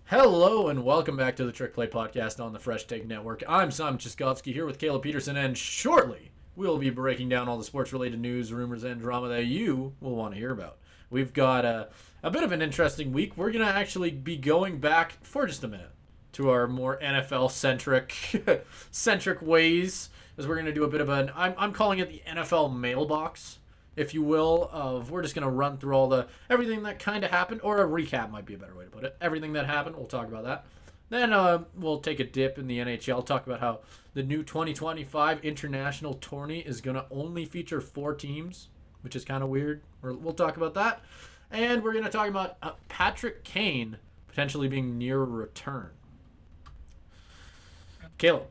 Hello and welcome back to the Trick Play Podcast on the Fresh Take Network. I'm Simon Chiskovsky here with Caleb Peterson, and shortly we'll be breaking down all the sports-related news, rumors, and drama that you will want to hear about. We've got a bit of an interesting week. We're going to actually be going back for just a minute to our more NFL-centric ways, as we're going to do a bit of I'm calling it the NFL mailbox, if you will, of we're just going to run through everything that kind of happened, or a recap might be a better way to put it. Everything that happened, we'll talk about that. Then we'll take a dip in the NHL, talk about how the new 2025 international tourney is going to only feature 4 teams, which is kind of weird. We'll talk about that. And we're going to talk about Patrick Kane potentially being near return. Caleb,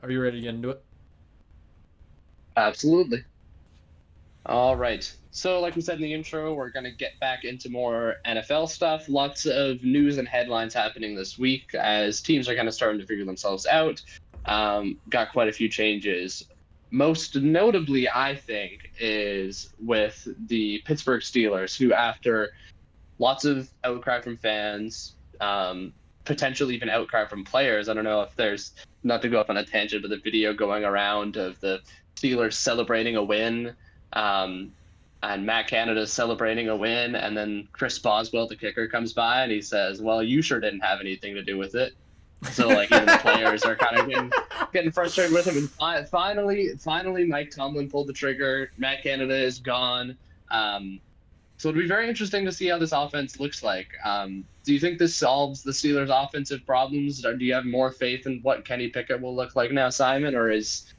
are you ready to get into it? Absolutely. All right. So like we said in the intro, we're going to get back into more NFL stuff. Lots of news and headlines happening this week as teams are kind of starting to figure themselves out. Got quite a few changes. Most notably, I think, is with the Pittsburgh Steelers, who after lots of outcry from fans, potentially even outcry from players. I don't know if there's, not to go off on a tangent, but the video going around of the Steelers celebrating a win. And Matt Canada celebrating a win, and then Chris Boswell, the kicker, comes by and he says, "Well, you sure didn't have anything to do with it." So like even the players are kind of getting frustrated with him. And finally, Mike Tomlin pulled the trigger. Matt Canada is gone. So it'll be very interesting to see how this offense looks like. Do you think this solves the Steelers' offensive problems? Or do you have more faith in what Kenny Pickett will look like now, Simon, or is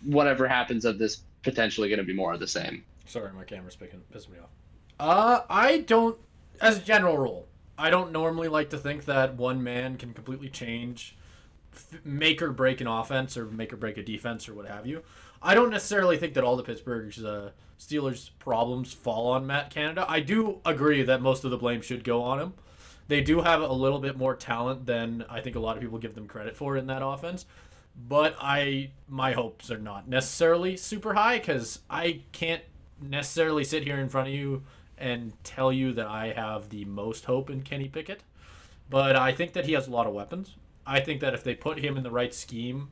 whatever happens of this potentially going to be more of the same? Sorry, my camera's pissing me off. I don't, as a general rule, I don't normally like to think that one man can completely change, make or break an offense or make or break a defense or what have you. I don't necessarily think that all the Pittsburgh Steelers problems fall on Matt Canada. I do agree that most of the blame should go on him. They do have a little bit more talent than I think a lot of people give them credit for in that offense. But my hopes are not necessarily super high because I can't necessarily sit here in front of you and tell you that I have the most hope in Kenny Pickett. But I think that he has a lot of weapons. I think that if they put him in the right scheme,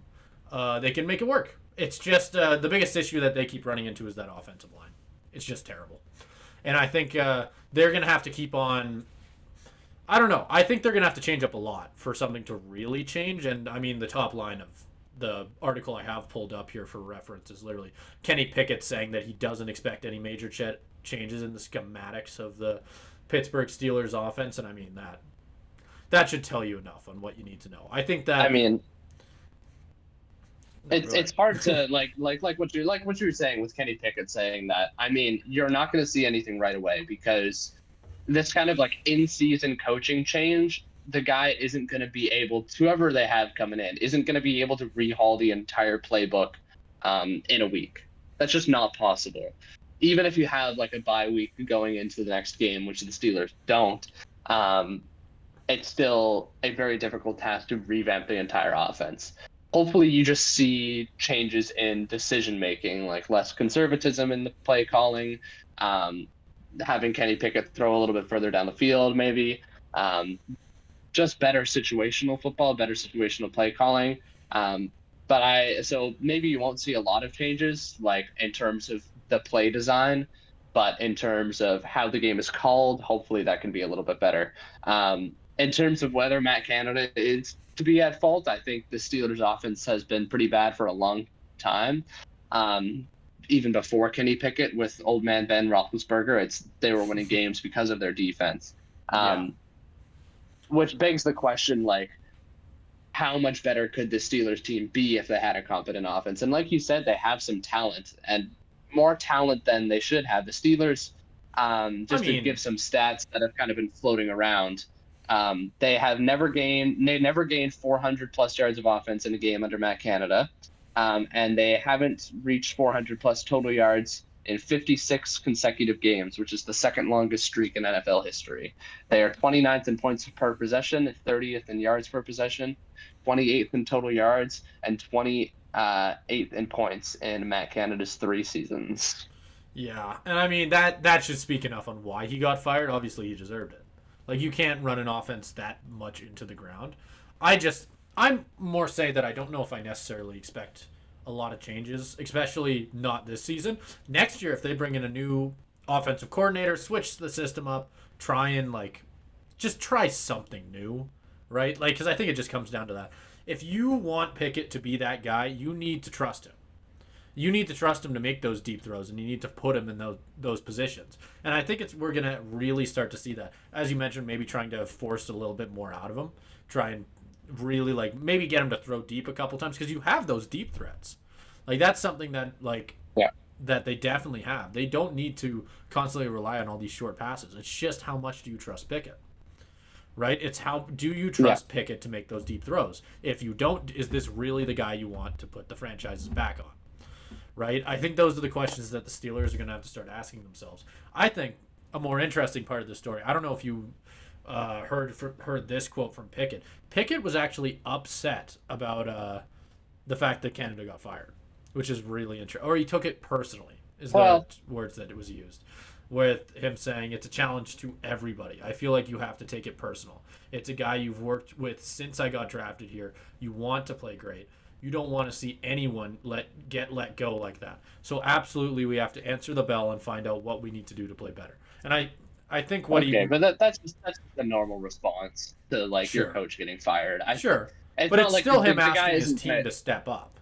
they can make it work. It's just the biggest issue that they keep running into is that offensive line. It's just terrible. And I think they're going to have to keep on... I don't know. I think they're going to have to change up a lot for something to really change. And, I mean, the top line of the article I have pulled up here for reference is literally Kenny Pickett saying that he doesn't expect any major changes in the schematics of the Pittsburgh Steelers offense. And, I mean, that should tell you enough on what you need to know. I think that... I mean... It's hard to like what you're saying with Kenny Pickett saying that. I mean, you're not going to see anything right away because this kind of like in-season coaching change, the guy isn't going to be able to, whoever they have coming in, isn't going to be able to rehaul the entire playbook in a week. That's just not possible. Even if you have like a bye week going into the next game, which the Steelers don't, it's still a very difficult task to revamp the entire offense. Hopefully you just see changes in decision-making, like less conservatism in the play calling, having Kenny Pickett throw a little bit further down the field maybe, just better situational football, better situational play calling. So maybe you won't see a lot of changes, like in terms of the play design, but in terms of how the game is called, hopefully that can be a little bit better. In terms of whether Matt Canada is to be at fault, I think the Steelers' offense has been pretty bad for a long time. Even before Kenny Pickett with old man Ben Roethlisberger, they were winning games because of their defense. Which begs the question, like, how much better could the Steelers team be if they had a competent offense? And like you said, they have some talent and more talent than they should have. The Steelers, to give some stats that have kind of been floating around, they never gained 400 plus yards of offense in a game under Matt Canada. And they haven't reached 400 plus total yards in 56 consecutive games, which is the second longest streak in NFL history. They are 29th in points per possession, 30th in yards per possession, 28th in total yards, and 28th in points in Matt Canada's 3 seasons. Yeah, and I mean, that should speak enough on why he got fired. Obviously, he deserved it. Like, you can't run an offense that much into the ground. I'm more saying that I don't know if I necessarily expect a lot of changes, especially not this season. Next year, if they bring in a new offensive coordinator, switch the system up, try and like just try something new, right? Like, because I think it just comes down to that. If you want Pickett to be that guy, you need to trust him. You need to trust him to make those deep throws, and you need to put him in those positions. And I think we're gonna really start to see that, as you mentioned, maybe trying to force a little bit more out of him, try and really like maybe get him to throw deep a couple times because you have those deep threats. Like, that's something that like Yeah. that they definitely have. They don't need to constantly rely on all these short passes. It's just how much do you trust Pickett, right? It's how do you trust Pickett to make those deep throws? If you don't, is this really the guy you want to put the franchises back on? Right? I think those are the questions that the Steelers are going to have to start asking themselves. I think a more interesting part of the story, I don't know if you heard this quote from Pickett. Pickett was actually upset about the fact that Canada got fired, which is really interesting. Or he took it personally, is the words that it was used, with him saying it's a challenge to everybody. I feel like you have to take it personal. It's a guy you've worked with since I got drafted here. You want to play great. You don't want to see anyone let go like that. So absolutely, we have to answer the bell and find out what we need to do to play better. And I think that's just the normal response to like your coach getting fired. Sure, it's but not it's like still the him guy asking his isn't team to step up.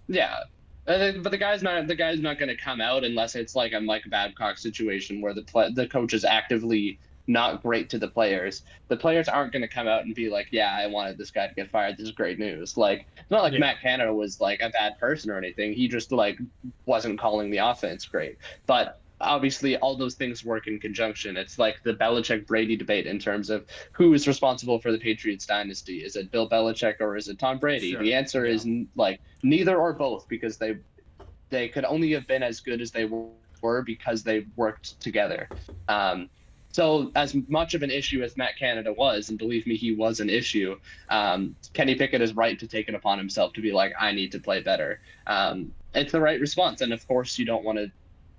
Yeah, but the guy's not going to come out unless it's like a Mike Babcock situation where the coach is actively not great to the players. The players aren't going to come out and be like, yeah, I wanted this guy to get fired. This is great news. Like, it's not like Matt Canada was like a bad person or anything. He just like wasn't calling the offense great. But obviously all those things work in conjunction. It's like the Belichick Brady debate in terms of who is responsible for the Patriots dynasty. Is it Bill Belichick or is it Tom Brady? Sure. The answer is like neither or both, because they could only have been as good as they were because they worked together. So as much of an issue as Matt Canada was, and believe me, he was an issue, Kenny Pickett is right to take it upon himself to be like, I need to play better. It's the right response. And of course, you don't want to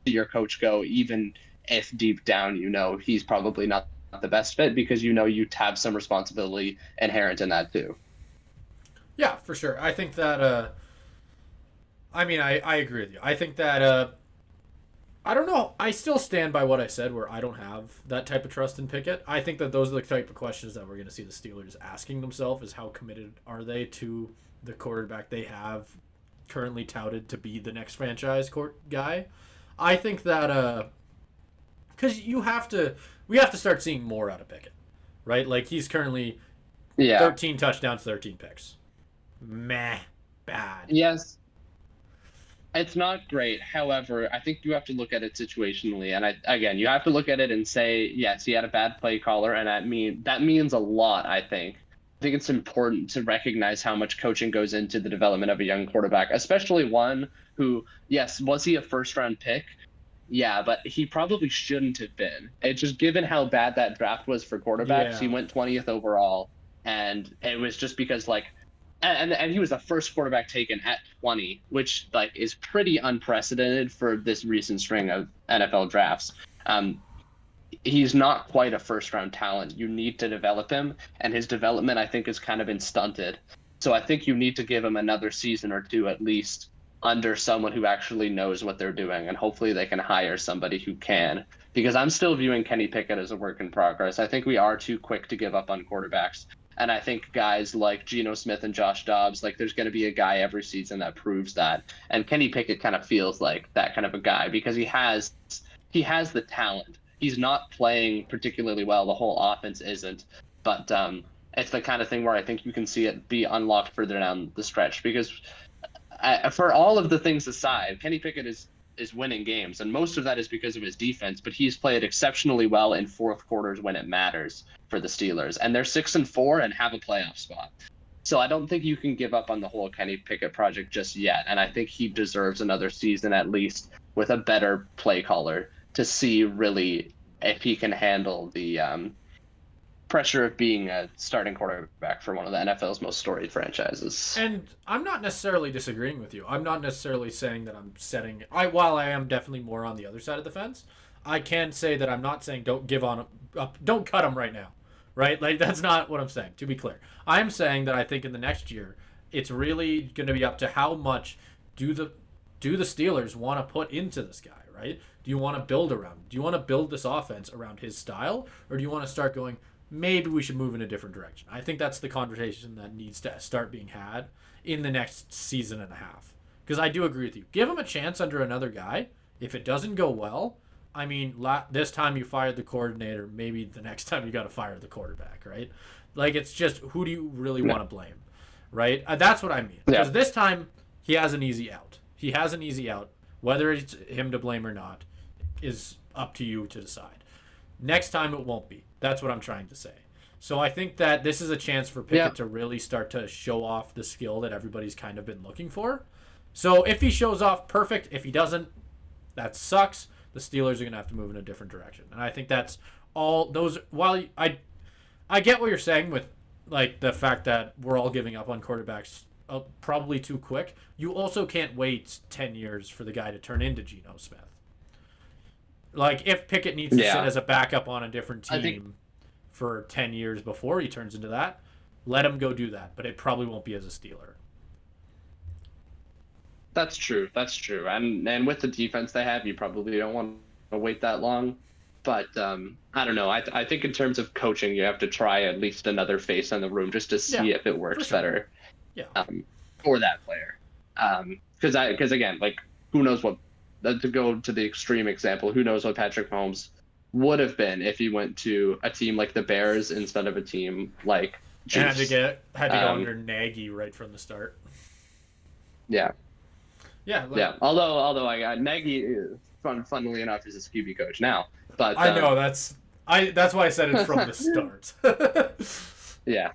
see your coach go, even if deep down you know he's probably not the best fit, because you know you have some responsibility inherent in that too. Yeah, for sure. I think that, I agree with you. I think that, I don't know. I still stand by what I said, where I don't have that type of trust in Pickett. I think that those are the type of questions that we're going to see the Steelers asking themselves, is how committed are they to the quarterback they have currently touted to be the next franchise guy. I think that, because we have to start seeing more out of Pickett, right? Like, he's currently 13 touchdowns, 13 picks. Meh. Bad. Yes. It's not great. However, I think you have to look at it situationally. And you have to look at it and say, yes, he had a bad play caller. And that means a lot, I think. I think it's important to recognize how much coaching goes into the development of a young quarterback, especially one who, yes, was he a first-round pick? Yeah, but he probably shouldn't have been. It's just given how bad that draft was for quarterbacks, he went 20th overall. And it was just because, like, and he was the first quarterback taken at 20, which like is pretty unprecedented for this recent string of NFL drafts. He's not quite a first-round talent. You need to develop him, and his development, I think, has kind of been stunted. So I think you need to give him another season or two at least under someone who actually knows what they're doing, and hopefully they can hire somebody who can. Because I'm still viewing Kenny Pickett as a work in progress. I think we are too quick to give up on quarterbacks. And I think guys like Geno Smith and Josh Dobbs, like there's going to be a guy every season that proves that. And Kenny Pickett kind of feels like that kind of a guy because he has the talent. He's not playing particularly well. The whole offense isn't. But it's the kind of thing where I think you can see it be unlocked further down the stretch. Because for all of the things aside, Kenny Pickett is winning games. And most of that is because of his defense. But he's played exceptionally well in fourth quarters when it matters for the Steelers, and they're 6-4 and have a playoff spot. So I don't think you can give up on the whole Kenny Pickett project just yet, and I think he deserves another season at least with a better play caller to see really if he can handle the pressure of being a starting quarterback for one of the NFL's most storied franchises. And I'm not necessarily disagreeing with you. I'm not necessarily saying that I'm while I am definitely more on the other side of the fence, I can say that I'm not saying don't give on up, don't cut him right now, right? Like that's not what I'm saying. To be clear, I'm saying that I think in the next year, it's really going to be up to how much do the Steelers want to put into this guy, right? Do you want to build around him? Do you want to build this offense around his style, or do you want to start going? Maybe we should move in a different direction. I think that's the conversation that needs to start being had in the next season and a half. Because I do agree with you. Give him a chance under another guy. If it doesn't go well, I mean, this time you fired the coordinator. Maybe the next time you got to fire the quarterback, right? Like, it's just, who do you really want to blame, right? That's what I mean. Because this time, he has an easy out. He has an easy out. Whether it's him to blame or not is up to you to decide. Next time, it won't be. That's what I'm trying to say. So I think that this is a chance for Pickett to really start to show off the skill that everybody's kind of been looking for. So if he shows off, perfect. If he doesn't, that sucks. The Steelers are going to have to move in a different direction. And I think that's all those. While I get what you're saying with like the fact that we're all giving up on quarterbacks probably too quick, you also can't wait 10 years for the guy to turn into Geno Smith. Like if Pickett needs to sit as a backup on a different team for 10 years before he turns into that, let him go do that. But it probably won't be as a Steeler. That's true. That's true. And with the defense they have, you probably don't want to wait that long. But I don't know. I think in terms of coaching, you have to try at least another face in the room just to see if it works better. Yeah. For that player. Because again, like who knows what, to go to the extreme example, who knows what Patrick Mahomes would have been if he went to a team like the Bears instead of a team like Chiefs. And had to go under Nagy right from the start. Yeah. Yeah. Although I got Nagy, funnily enough, is his QB coach now. But I know that's why I said it from the start. Yeah.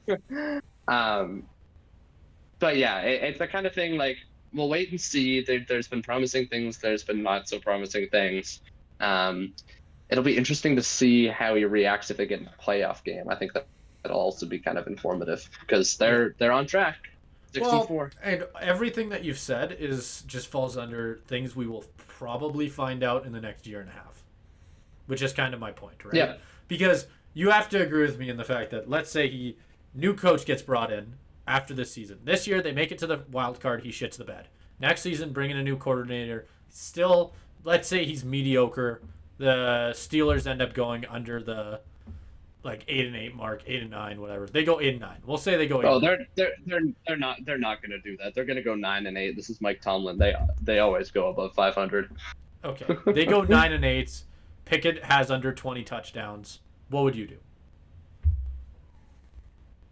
But yeah, it's the kind of thing like we'll wait and see. There's been promising things. There's been not so promising things. It'll be interesting to see how he reacts if they get in a playoff game. I think that'll also be kind of informative because they're on track. 64. Well, and everything that you've said just falls under things we will probably find out in the next year and a half, which is kind of my point, right? Yeah. Because you have to agree with me in the fact that let's say new coach gets brought in after this season. This year they make it to the wild card, he shits the bed. Next season, bring in a new coordinator. Still, let's say he's mediocre. The Steelers end up going under the 8-8 mark, 8-9, whatever. They go 8-9. We'll say they go 8-9. Oh, they're not going to do that. They're going to go 9-8. This is Mike Tomlin. They always go above 500. Okay. They go 9-8. Pickett has under 20 touchdowns. What would you do?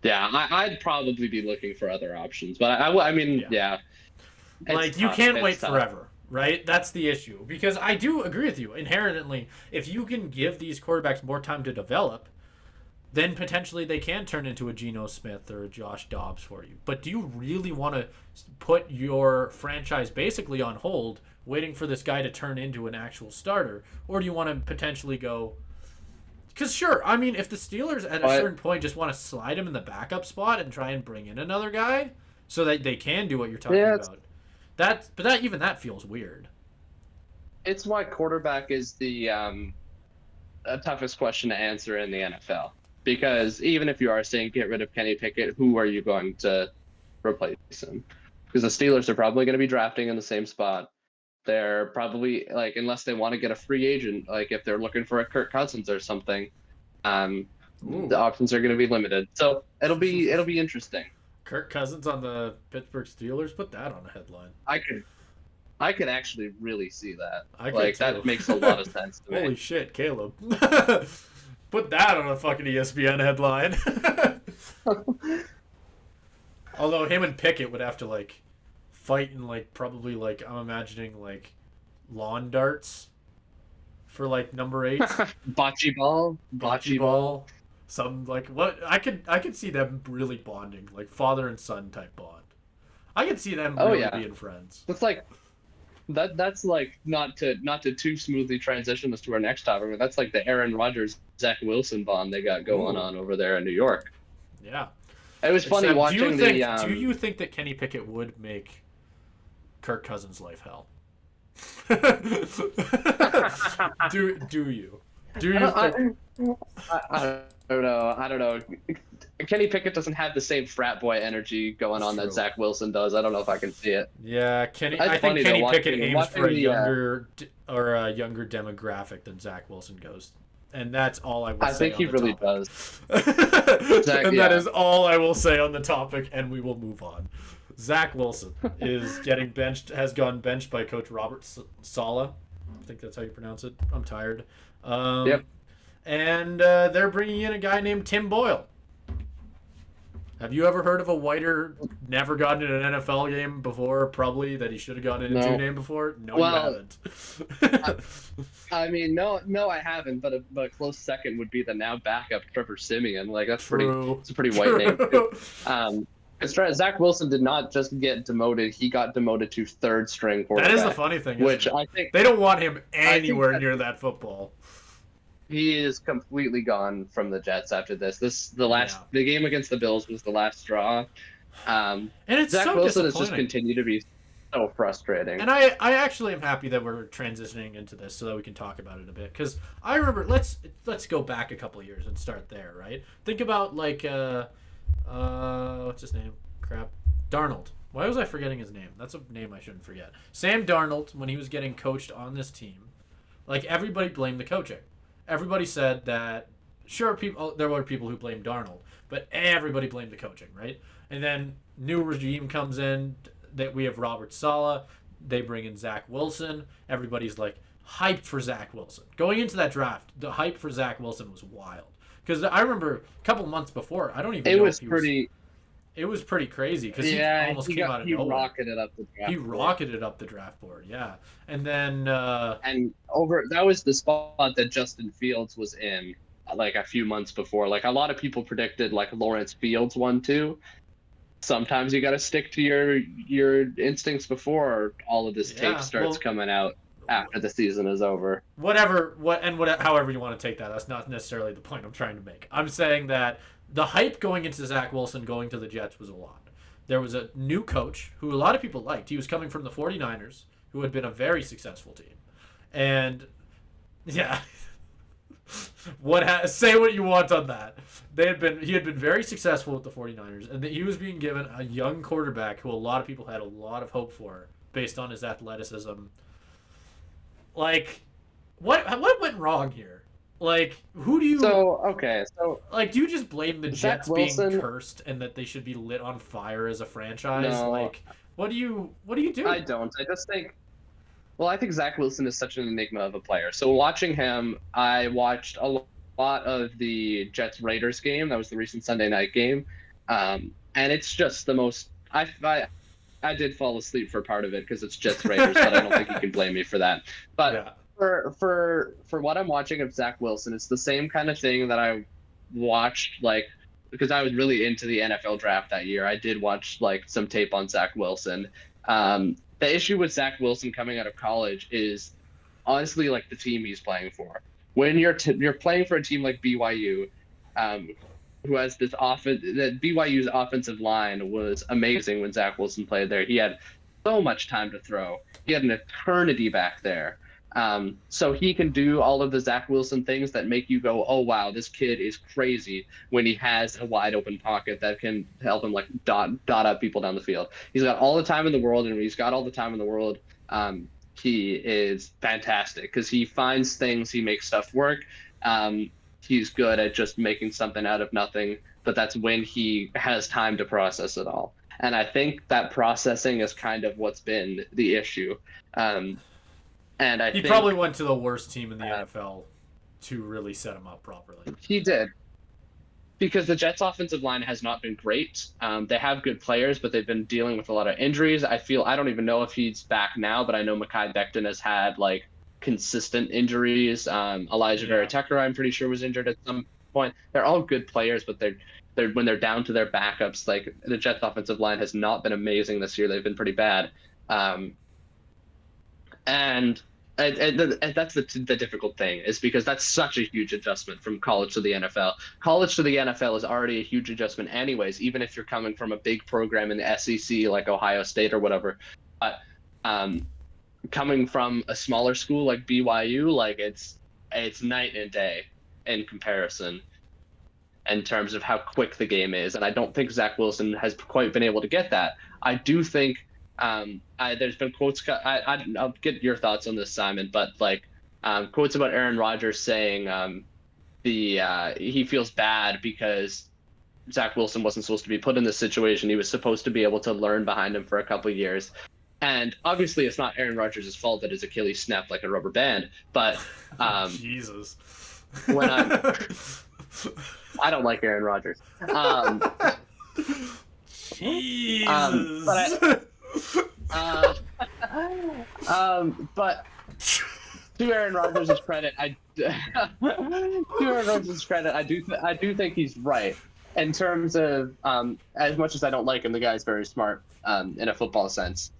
Yeah, I'd probably be looking for other options, but I mean, yeah. Like you can't wait forever, right? That's the issue. Because I do agree with you. Inherently, if you can give these quarterbacks more time to develop, then potentially they can turn into a Geno Smith or a Josh Dobbs for you. But do you really want to put your franchise basically on hold, waiting for this guy to turn into an actual starter? Or do you want to potentially go... Because sure, I mean, if the Steelers at a certain point just want to slide him in the backup spot and try and bring in another guy so that they can do what you're talking about, that feels weird. It's why quarterback is the toughest question to answer in the NFL. Because even if you are saying get rid of Kenny Pickett, who are you going to replace him? Because the Steelers are probably going to be drafting in the same spot. They're probably unless they want to get a free agent, like if they're looking for a Kirk Cousins or something, the options are going to be limited. So it'll be interesting. Kirk Cousins on the Pittsburgh Steelers, put that on a headline. I could actually really see that. That makes a lot of sense to me. Holy shit, Caleb. Put that on a fucking ESPN headline. Although him and Pickett would have to fight in probably I'm imagining lawn darts for number 8. Bocce ball. Some what I could see them really bonding, father and son type bond. I could see them being friends. It's that's not to too smoothly transition this to our next topic, but that's the Aaron Rodgers, Zach Wilson bond they got going on over there in New York. Yeah. It was funny watching do you think that Kenny Pickett would make Kirk Cousins' life hell? do you? Do I you don't, think? I don't know. I don't know. Kenny Pickett doesn't have the same frat boy energy going It's on that true. Zach Wilson does. I don't know if I can see it. Yeah, Kenny. It's I think funny though Kenny Pickett watching aims for a the. younger demographic than Zach Wilson goes, and that's all I will I say think on he the really topic. does. And that Yeah. is all I will say on the topic, and we will move on. Zach Wilson is getting benched. Has gone benched by Coach Robert Sala. I think that's how you pronounce it. I'm tired. Yep. And they're bringing in a guy named Tim Boyle. Have you ever heard of a whiter never gotten in an NFL game before, probably, that he should have gotten into a No. game before? No, Well, you haven't. I mean, no, I haven't. But a close second would be the now backup Trevor Simeon. Like that's pretty. True. It's a pretty white name too. True. Zach Wilson did not just get demoted; he got demoted to third string quarterback. That is the funny thing, isn't which it? I think They don't want him I think anywhere that near that football. he is completely gone from the Jets after this. Yeah. The game against the Bills was the last straw. And it's Zach so Wilson has just disappointing. continued to be so frustrating. And I actually am happy that we're transitioning into this so that we can talk about it a bit. Because I remember, let's go back a couple of years and start there, right? Think about, like, what's his name? Crap. Darnold. Why was I forgetting his name? That's a name I shouldn't forget. Sam Darnold, when he was getting coached on this team, like, everybody blamed the coaching. Everybody said that, sure, there were people who blamed Darnold, but everybody blamed the coaching, right? And then new regime comes in, that we have Robert Sala, they bring in Zach Wilson. Everybody's like hyped for Zach Wilson. Going into that draft, the hype for Zach Wilson was wild. Because I remember a couple months before, I don't even know if he was. It was pretty crazy because he almost came out of nowhere. He rocketed up the draft. He rocketed up the draft board, yeah. And then that was the spot that Justin Fields was in like a few months before. Like a lot of people predicted like Lawrence Fields 1-2. Sometimes you got to stick to your instincts before all of this tape starts coming out after the season is over. However you want to take that, that's not necessarily the point I'm trying to make. I'm saying that the hype going into Zach Wilson going to the Jets was a lot. There was a new coach who a lot of people liked. He was coming from the 49ers, who had been a very successful team. And yeah, say what you want on that. He had been very successful with the 49ers, and he was being given a young quarterback who a lot of people had a lot of hope for based on his athleticism. Like, what went wrong here? Like, who do you... So Like, do you just blame the Zach Jets Wilson, being cursed and that they should be lit on fire as a franchise? No, like, what do you do? I don't. I just think... Well, I think Zach Wilson is such an enigma of a player. So watching him, I watched a lot of the Jets-Raiders game. That was the recent Sunday night game. And it's just the most... I did fall asleep for part of it because it's Jets-Raiders, but I don't think you can blame me for that. But... Yeah. For what I'm watching of Zach Wilson, it's the same kind of thing that I watched, like, because I was really into the NFL draft that year. I did watch like some tape on Zach Wilson. The issue with Zach Wilson coming out of college is honestly like the team he's playing for. When you're playing for a team like BYU, who has this that BYU's offensive line was amazing when Zach Wilson played there. He had so much time to throw. He had an eternity back there. So he can do all of the Zach Wilson things that make you go, oh, wow, this kid is crazy when he has a wide open pocket that can help him like dot up people down the field. He's got all the time in the world, and when he's got all the time in the world, he is fantastic because he finds things, he makes stuff work. He's good at just making something out of nothing, but that's when he has time to process it all. And I think that processing is kind of what's been the issue. And he probably went to the worst team in the NFL to really set him up properly. He did. Because the Jets' offensive line has not been great. They have good players, but they've been dealing with a lot of injuries. I don't even know if he's back now, but I know Mekhi Becton has had like consistent injuries. Elijah Vera Tucker, I'm pretty sure, was injured at some point. They're all good players, but they're when they're down to their backups, like the Jets' offensive line has not been amazing this year. They've been pretty bad. And that's the difficult thing, is because that's such a huge adjustment from college to the NFL. College to the NFL is already a huge adjustment anyways, even if you're coming from a big program in the SEC like Ohio State or whatever. But coming from a smaller school like BYU, like it's night and day in comparison in terms of how quick the game is. And I don't think Zach Wilson has quite been able to get that. I do think there's been quotes. I'll get your thoughts on this, Simon, but like quotes about Aaron Rodgers saying he feels bad because Zach Wilson wasn't supposed to be put in this situation. He was supposed to be able to learn behind him for a couple of years. And obviously, it's not Aaron Rodgers' fault that his Achilles snapped like a rubber band. But Jesus, when I don't like Aaron Rodgers. Jesus. But to Aaron Rodgers' credit, I do think he's right in terms of as much as I don't like him, the guy's very smart in a football sense,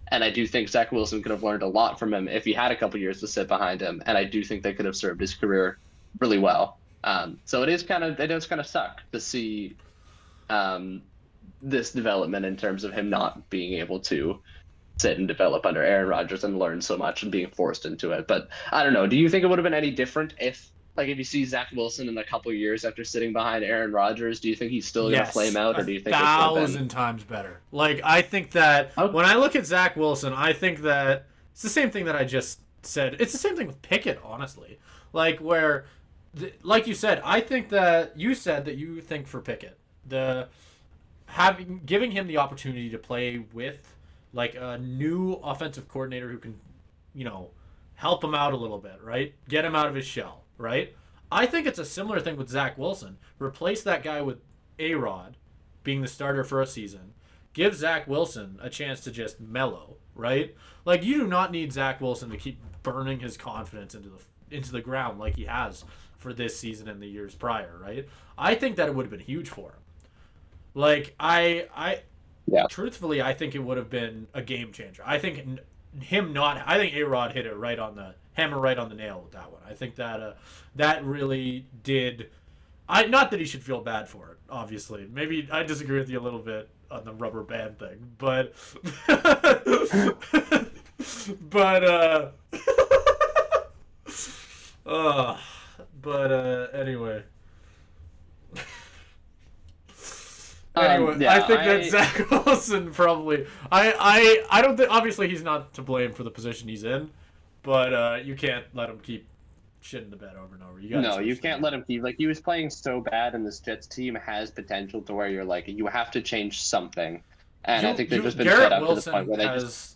and I do think Zach Wilson could have learned a lot from him if he had a couple years to sit behind him, and I do think they could have served his career really well. So it does kind of suck to see this development in terms of him not being able to sit and develop under Aaron Rodgers and learn so much and being forced into it. But I don't know. Do you think it would have been any different if you see Zach Wilson in a couple of years after sitting behind Aaron Rodgers? Do you think he's still going to flame out, or do you think 1,000 times better? Like, I think that when I look at Zach Wilson, I think that it's the same thing that I just said. It's the same thing with Pickett, honestly. Like, where, like you said, I think that you said that you think for Pickett, giving him the opportunity to play with like a new offensive coordinator who can, help him out a little bit, right? Get him out of his shell, right? I think it's a similar thing with Zach Wilson. Replace that guy with A-Rod being the starter for a season. Give Zach Wilson a chance to just mellow, right? Like, you do not need Zach Wilson to keep burning his confidence into the ground like he has for this season and the years prior, right? I think that it would have been huge for him. Like, truthfully, I think it would have been a game changer. I think A-Rod hit it right on the nail with that one. I think that that really did. Not that he should feel bad for it, obviously. Maybe I disagree with you a little bit on the rubber band thing, but anyway. I think that Zach Wilson probably. I don't think. Obviously, he's not to blame for the position he's in, but you can't let him keep shitting the bed over and over. You can't let him keep. Like, he was playing so bad, and this Jets team has potential to where you're like, you have to change something. And I think they've just been set up to the point where they has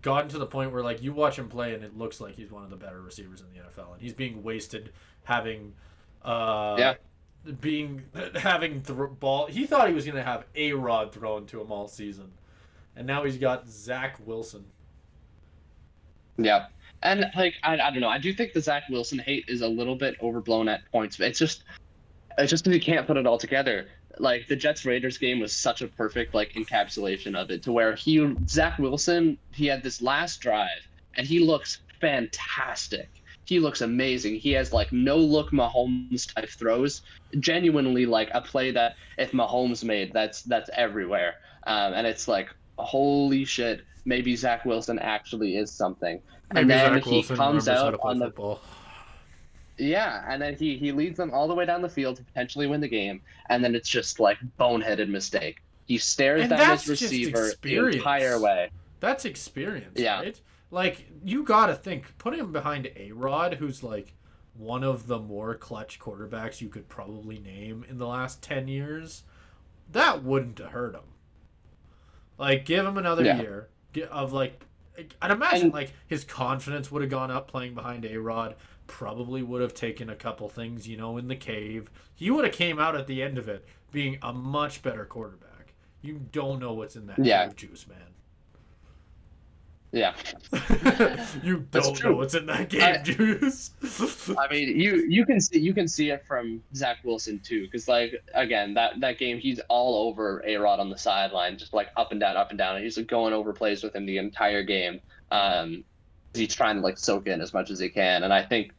gotten to the point where, like, you watch him play, and it looks like he's one of the better receivers in the NFL, and he's being wasted having. Ball. He thought he was going to have A-Rod thrown to him all season. And now he's got Zach Wilson. Yeah. And, like, I don't know. I do think the Zach Wilson hate is a little bit overblown at points. It's just because he can't put it all together. Like, the Jets-Raiders game was such a perfect, like, encapsulation of it, to where Zach Wilson, he had this last drive, and he looks fantastic. He looks amazing. He has, like, no-look Mahomes-type throws. Genuinely, like, a play that if Mahomes made, that's everywhere. And it's like, holy shit, maybe Zach Wilson actually is something. Maybe and then Zach he Wilson comes out on the football. Yeah, and then he leads them all the way down the field to potentially win the game, and then it's just, like, boneheaded mistake. He stares down his receiver the entire way. That's experience, right? Like, you gotta think, putting him behind A-Rod, who's, like, one of the more clutch quarterbacks you could probably name in the last 10 years, that wouldn't have hurt him. Like, give him another year of, like, I'd imagine, like, his confidence would have gone up playing behind A-Rod, probably would have taken a couple things, in the cave. He would have came out at the end of it being a much better quarterback. You don't know what's in that cave juice, man. Yeah. You don't know what's in that game juice. I mean, you can see it from Zach Wilson too, because, like, again, that game, he's all over A-Rod on the sideline, just, like, up and down, and he's, like, going over plays with him the entire game. He's trying to, like, soak in as much as he can, and I think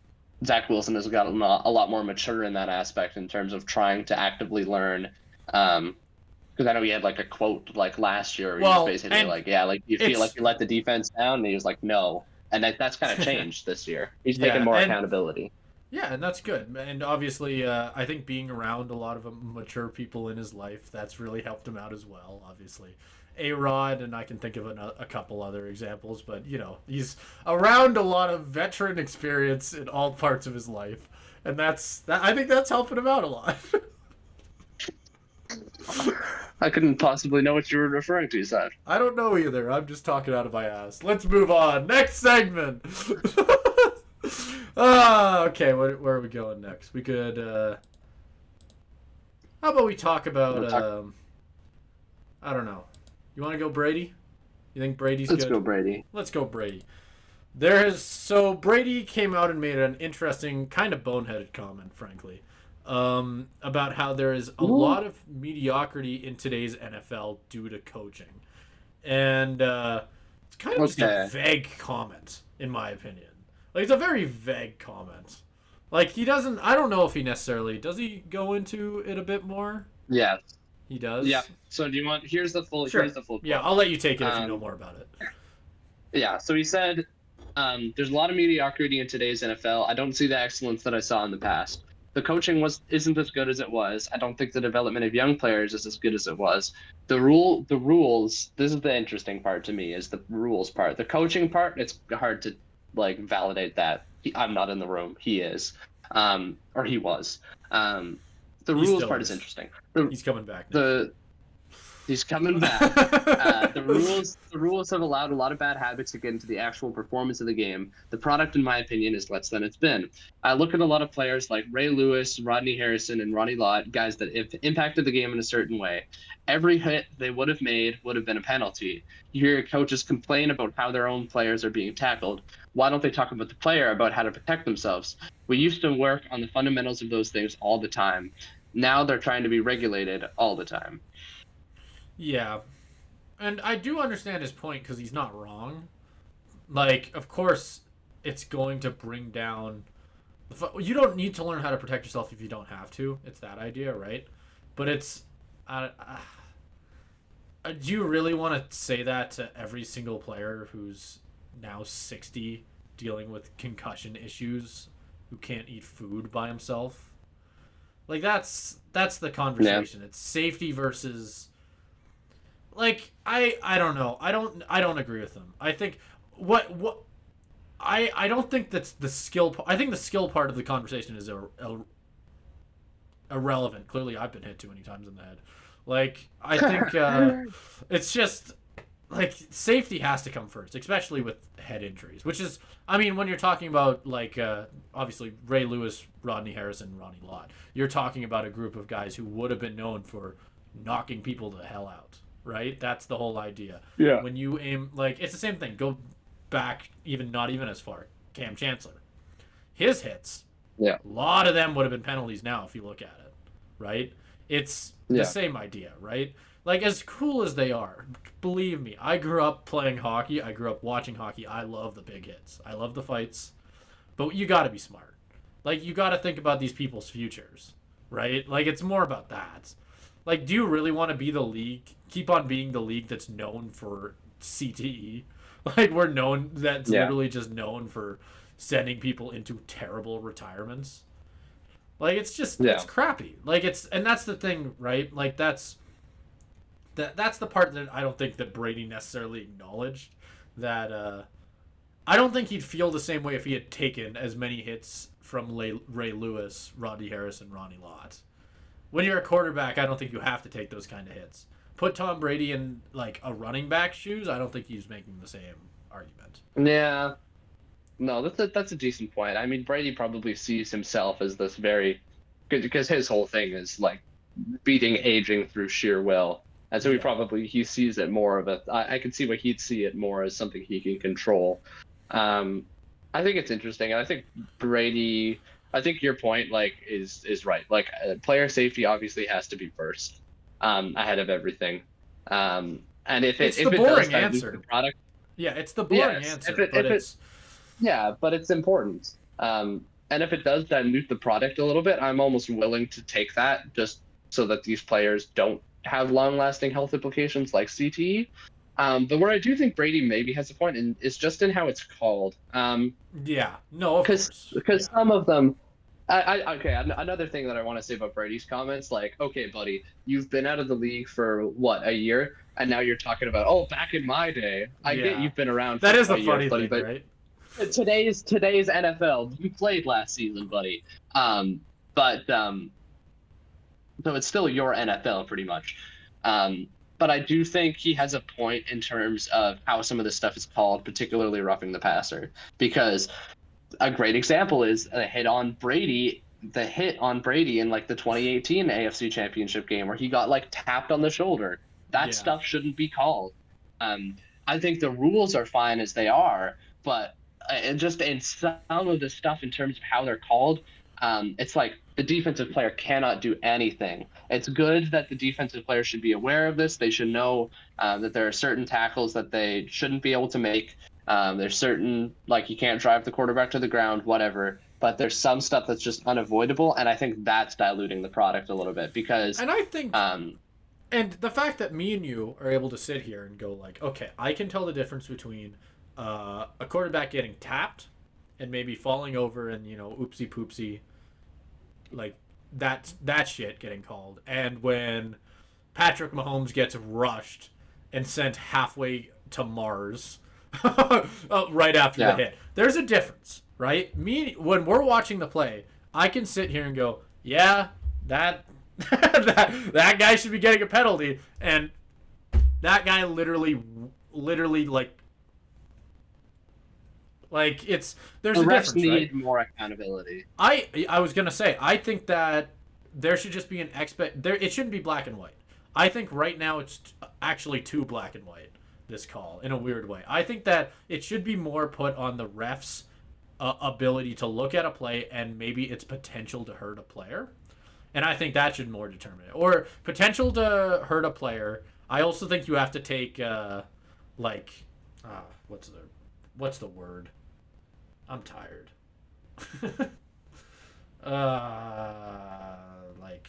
Zach Wilson has gotten a lot more mature in that aspect in terms of trying to actively learn Because I know he had like a quote like last year where he was Well, basically and like, yeah, like you feel like it's you let the defense down, and he was like, no, and that's kind of changed this year. He's taken yeah, more and accountability. yeah, and that's good. And obviously, I think being around a lot of mature people in his life, that's really helped him out as well. Obviously, A Rod, and I can think of a couple other examples, but he's around a lot of veteran experience in all parts of his life, and I think that's helping him out a lot. I couldn't possibly know what you were referring to, Seth. I don't know either. I'm just talking out of my ass. Let's move on. Next segment. Okay. Where are we going next? We could. How about we talk about? I don't know. You want to go Brady? You think Brady's Let's good? go, Brady. Let's go Brady. So Brady came out and made an interesting, kind of boneheaded comment, frankly, about how there is a lot of mediocrity in today's NFL due to coaching, and it's kind of just a vague comment, in my opinion. Like, it's a very vague comment. Like, he doesn't. I don't know if he necessarily does. He go into it a bit more. Yeah, He does. yeah. So do you want? Here's the full. Sure. Here's the full quote. Yeah, I'll let you take it if you know more about it. Yeah. So he said, "There's a lot of mediocrity in today's NFL. I don't see the excellence that I saw in the past. The coaching isn't as good as it was. I don't think the development of young players is as good as it was. The rules. This is the interesting part to me, is the rules part. The coaching part, it's hard to like validate that. I'm not in the room. He is, or he was. The rules part is interesting. He's coming back now. He's coming back. The rules have allowed a lot of bad habits to get into the actual performance of the game. The product, in my opinion, is less than it's been. I look at a lot of players like Ray Lewis, Rodney Harrison, and Ronnie Lott, guys that have impacted the game in a certain way. Every hit they would have made would have been a penalty. You hear coaches complain about how their own players are being tackled. Why don't they talk about the player, about how to protect themselves? We used to work on the fundamentals of those things all the time. Now they're trying to be regulated all the time. Yeah. And I do understand his point because he's not wrong. Like, of course, it's going to bring down... You don't need to learn how to protect yourself if you don't have to. It's that idea, right? But it's... do you really want to say that to every single player who's now 60 dealing with concussion issues, who can't eat food by himself? Like, that's the conversation. Yeah. It's safety versus... Like, I don't know. I don't agree with him. I think I don't think that's the skill. I think the skill part of the conversation is irrelevant. Clearly, I've been hit too many times in the head. Like, I think it's just like safety has to come first, especially with head injuries. Which is, I mean, when you're talking about like obviously Ray Lewis, Rodney Harrison, Ronnie Lott, you're talking about a group of guys who would have been known for knocking people the hell out. Right? That's the whole idea. Yeah. When you aim, like, it's the same thing. Go back, not even as far. Cam Chancellor. His hits. Yeah. A lot of them would have been penalties now if you look at it. Right? It's the same idea, right? Like, as cool as they are, believe me, I grew up playing hockey. I grew up watching hockey. I love the big hits. I love the fights. But you got to be smart. Like, you got to think about these people's futures. Right? Like, it's more about that. Like, do you really want to be the league, keep on being the league that's known for CTE? Like, we're known, that's literally just known for sending people into terrible retirements. Like, it's just, it's crappy. Like, and that's the thing, right? Like, that's the part that I don't think that Brady necessarily acknowledged. That, I don't think he'd feel the same way if he had taken as many hits from Ray Lewis, Rodney Harrison, Ronnie Lott. When you're a quarterback, I don't think you have to take those kind of hits. Put Tom Brady in, like, a running back's shoes, I don't think he's making the same argument. Yeah. No, that's a decent point. I mean, Brady probably sees himself as this very... Because his whole thing is, like, beating aging through sheer will. And so he sees it more of a... I can see why he'd see it more as something he can control. I think it's interesting. And I think Brady... I think your point, like, is right. Like, player safety obviously has to be first, ahead of everything. And if it does dilute the product, it's the boring answer. But it's important. And if it does dilute the product a little bit, I'm almost willing to take that just so that these players don't have long-lasting health implications like CTE. But where I do think Brady maybe has a point is just in how it's called. Yeah. No, of course. Because Yeah. some of them, okay. Another thing that I want to say about Brady's comments, like, okay, buddy, you've been out of the league for what, a year, and now you're talking about, oh, back in my day. I get Yeah. you've been around for That is a the couple years, funny buddy, thing, but right? today's NFL, you played last season, buddy. But so it's still your NFL pretty much. But I do think he has a point in terms of how some of this stuff is called, particularly roughing the passer, because a great example is the hit on Brady in like the 2018 AFC Championship game where he got like tapped on the shoulder. That Yeah. stuff shouldn't be called. Um, I think the rules are fine as they are, but just in some of the stuff in terms of how they're called, it's like the defensive player cannot do anything. It's good that the defensive player should be aware of this. They should know that there are certain tackles that they shouldn't be able to make. There's certain, like, you can't drive the quarterback to the ground, whatever. But there's some stuff that's just unavoidable, and I think that's diluting the product a little bit because, And I think um, and the fact that me and you are able to sit here and go like, okay, I can tell the difference between a quarterback getting tapped and maybe falling over and oopsie poopsie, like that shit getting called, and when Patrick Mahomes gets rushed and sent halfway to Mars right after the yeah, hit. There's a difference, right? Me when we're watching the play, I can sit here and go, yeah, that that guy should be getting a penalty, and that guy literally like it's there's the a refs difference, right? need more accountability. I was gonna say I think that there should just be an there. It shouldn't be black and white. I think right now it's actually too black and white. This call in a weird way. I think that it should be more put on the refs' ability to look at a play and maybe its potential to hurt a player. And I think that should more determine it. Or potential to hurt a player. I also think you have to take like what's the word? I'm tired. Like,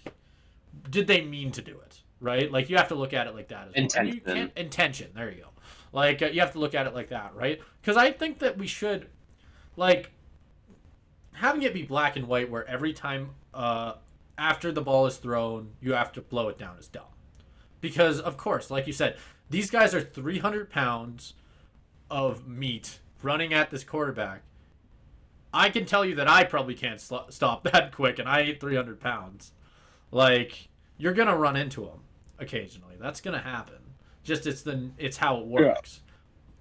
did they mean to do it? Right? Like, you have to look at it like that as well. And you Intention. can't intention. There you go. Like, you have to look at it like that, right? Because I think that we should, like, having it be black and white, where every time after the ball is thrown, you have to blow it down is dumb. Because of course, like you said, these guys are 300 pounds of meat running at this quarterback. I can tell you that I probably can't stop that quick, and I ate 300 pounds. Like, you're gonna run into them occasionally. That's gonna happen. Just it's how it Yeah. works.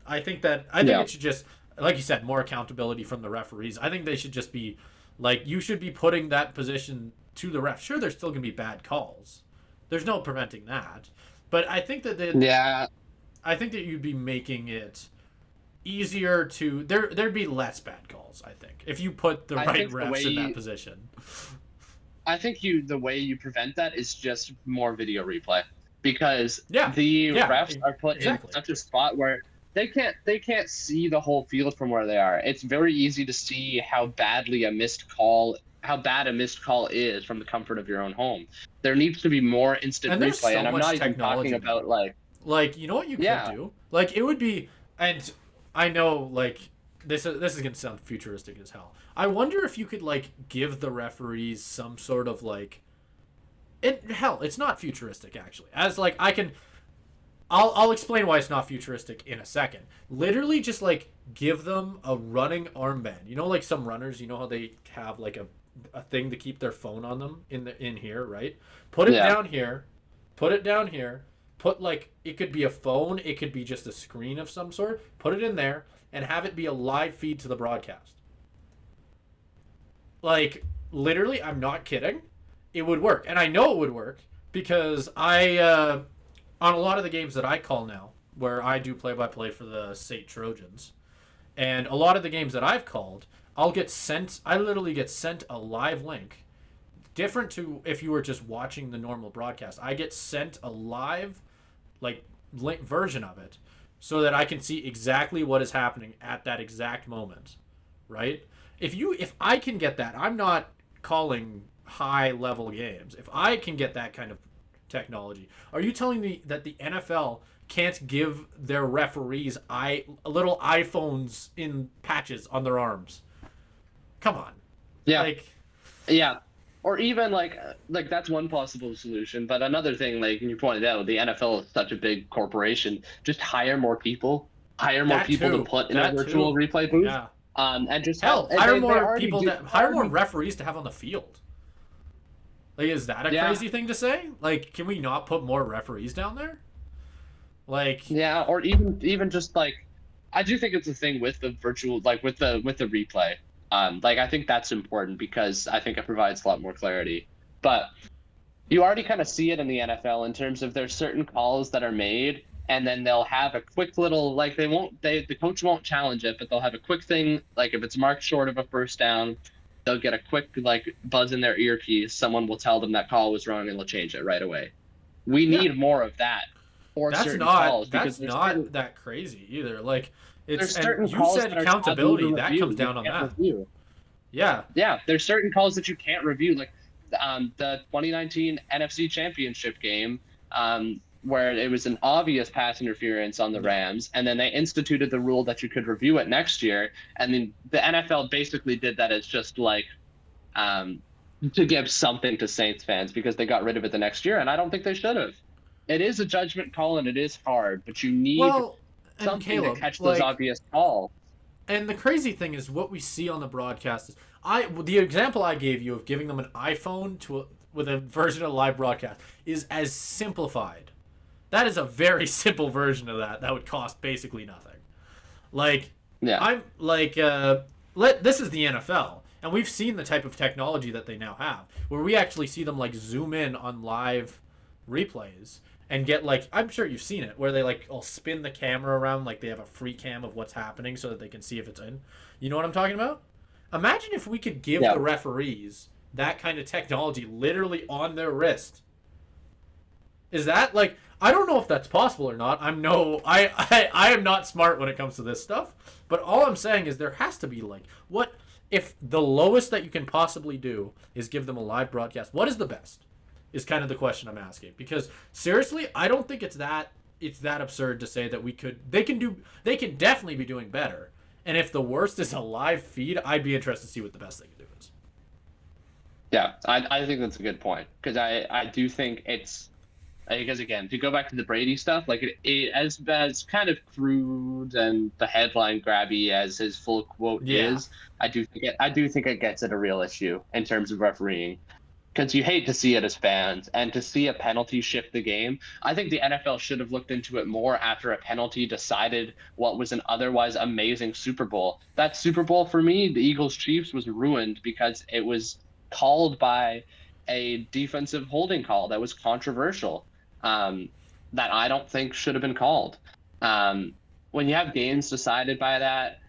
I think Yeah. it should just, like you said, more accountability from the referees. I think they should just be like, you should be putting that position to the ref. Sure, there's still gonna be bad calls. There's no preventing that. But Yeah. I think that you'd be making it easier to there'd be less bad calls, I think, if you put the I right think the way refs in that position. I think the way you prevent that is just more video replay because Yeah. the Yeah, refs are put exactly. in such a spot where they can't see the whole field from where they are. It's very easy to see how bad a missed call is from the comfort of your own home. There needs to be more instant And there's replay, so and I'm much not even technology talking now. about like Like, you know what you could yeah, do? Like, it would be, and I know, like, this is gonna sound futuristic as hell. I wonder if you could, like, give the referees some sort of, like, hell, it's not futuristic, actually. As, like, I'll explain why it's not futuristic in a second. Literally just, like, give them a running armband. You know, like some runners, you know how they have, like, a thing to keep their phone on them in here, right? Put it yeah, down here. Put it down here. Put, like, it could be a phone, it could be just a screen of some sort. Put it in there and have it be a live feed to the broadcast. Like, literally, I'm not kidding. It would work. And I know it would work because on a lot of the games that I call now, where I do play by play for the State Trojans, and a lot of the games that I've called, I literally get sent a live link. Different to if you were just watching the normal broadcast. I get sent a live, like, link version of it so that I can see exactly what is happening at that exact moment, right? If I can get that, I'm not calling high level games. If I can get that kind of technology. Are you telling me that the NFL can't give their referees little iPhones in patches on their arms? Come on. Yeah. Like, Yeah. Or even like that's one possible solution. But another thing, like you pointed out, the NFL is such a big corporation. Just hire more that people to too. put in a That virtual too. replay booth. Yeah. And just have Hell, hire they more already people do, hire more referees to have on the field. Like, is that a Yeah. crazy thing to say? Like, can we not put more referees down there? Like, Yeah, or even just like I do think it's a thing with the virtual with the replay. Like I think that's important because I think it provides a lot more clarity. But you already kind of see it in the NFL in terms of there's certain calls that are made and then they'll have a quick little like the coach won't challenge it, but they'll have a quick thing like if it's marked short of a first down, they'll get a quick like buzz in their earpiece. Someone will tell them that call was wrong and they'll change it right away. We yeah, need more of that for certain calls because that's not that crazy either. Like, there's and certain you calls said that are accountability. taboo to That review, comes down you on can't that. review. Yeah. Yeah, there's certain calls that you can't review, like the 2019 NFC Championship game, where it was an obvious pass interference on the Rams, and then they instituted the rule that you could review it next year, and then the NFL basically did that as just like to give something to Saints fans because they got rid of it the next year, and I don't think they should have. It is a judgment call and it is hard, but you need Well, and something Caleb, to catch those obvious calls. And the crazy thing is, what we see on the broadcast is the example I gave you of giving them an iPhone with a version of the live broadcast is as simplified. That is a very simple version of that would cost basically nothing. Like, Yeah. I'm like, this is the NFL, and we've seen the type of technology that they now have, where we actually see them like zoom in on live replays and get like, I'm sure you've seen it, where they like all spin the camera around like they have a free cam of what's happening so that they can see if it's in. You know what I'm talking about? Imagine if we could give the referees that kind of technology literally on their wrist. Is that like, I don't know if that's possible or not. I am not smart when it comes to this stuff, but all I'm saying is there has to be like, what if the lowest that you can possibly do is give them a live broadcast? What is the best? Is kind of the question I'm asking, because seriously, I don't think it's that absurd to say that they can definitely be doing better. And if the worst is a live feed, I'd be interested to see what the best they can do is. Yeah, I think that's a good point because I do think it's because again, to go back to the Brady stuff, like it as kind of crude and the headline grabby as his full quote is, I do think it gets at a real issue in terms of refereeing. Because you hate to see it as fans, and to see a penalty shift the game. I think the NFL should have looked into it more after a penalty decided what was an otherwise amazing Super Bowl. That Super Bowl, for me, the Eagles-Chiefs, was ruined because it was called by a defensive holding call that was controversial, that I don't think should have been called. When you have games decided by that,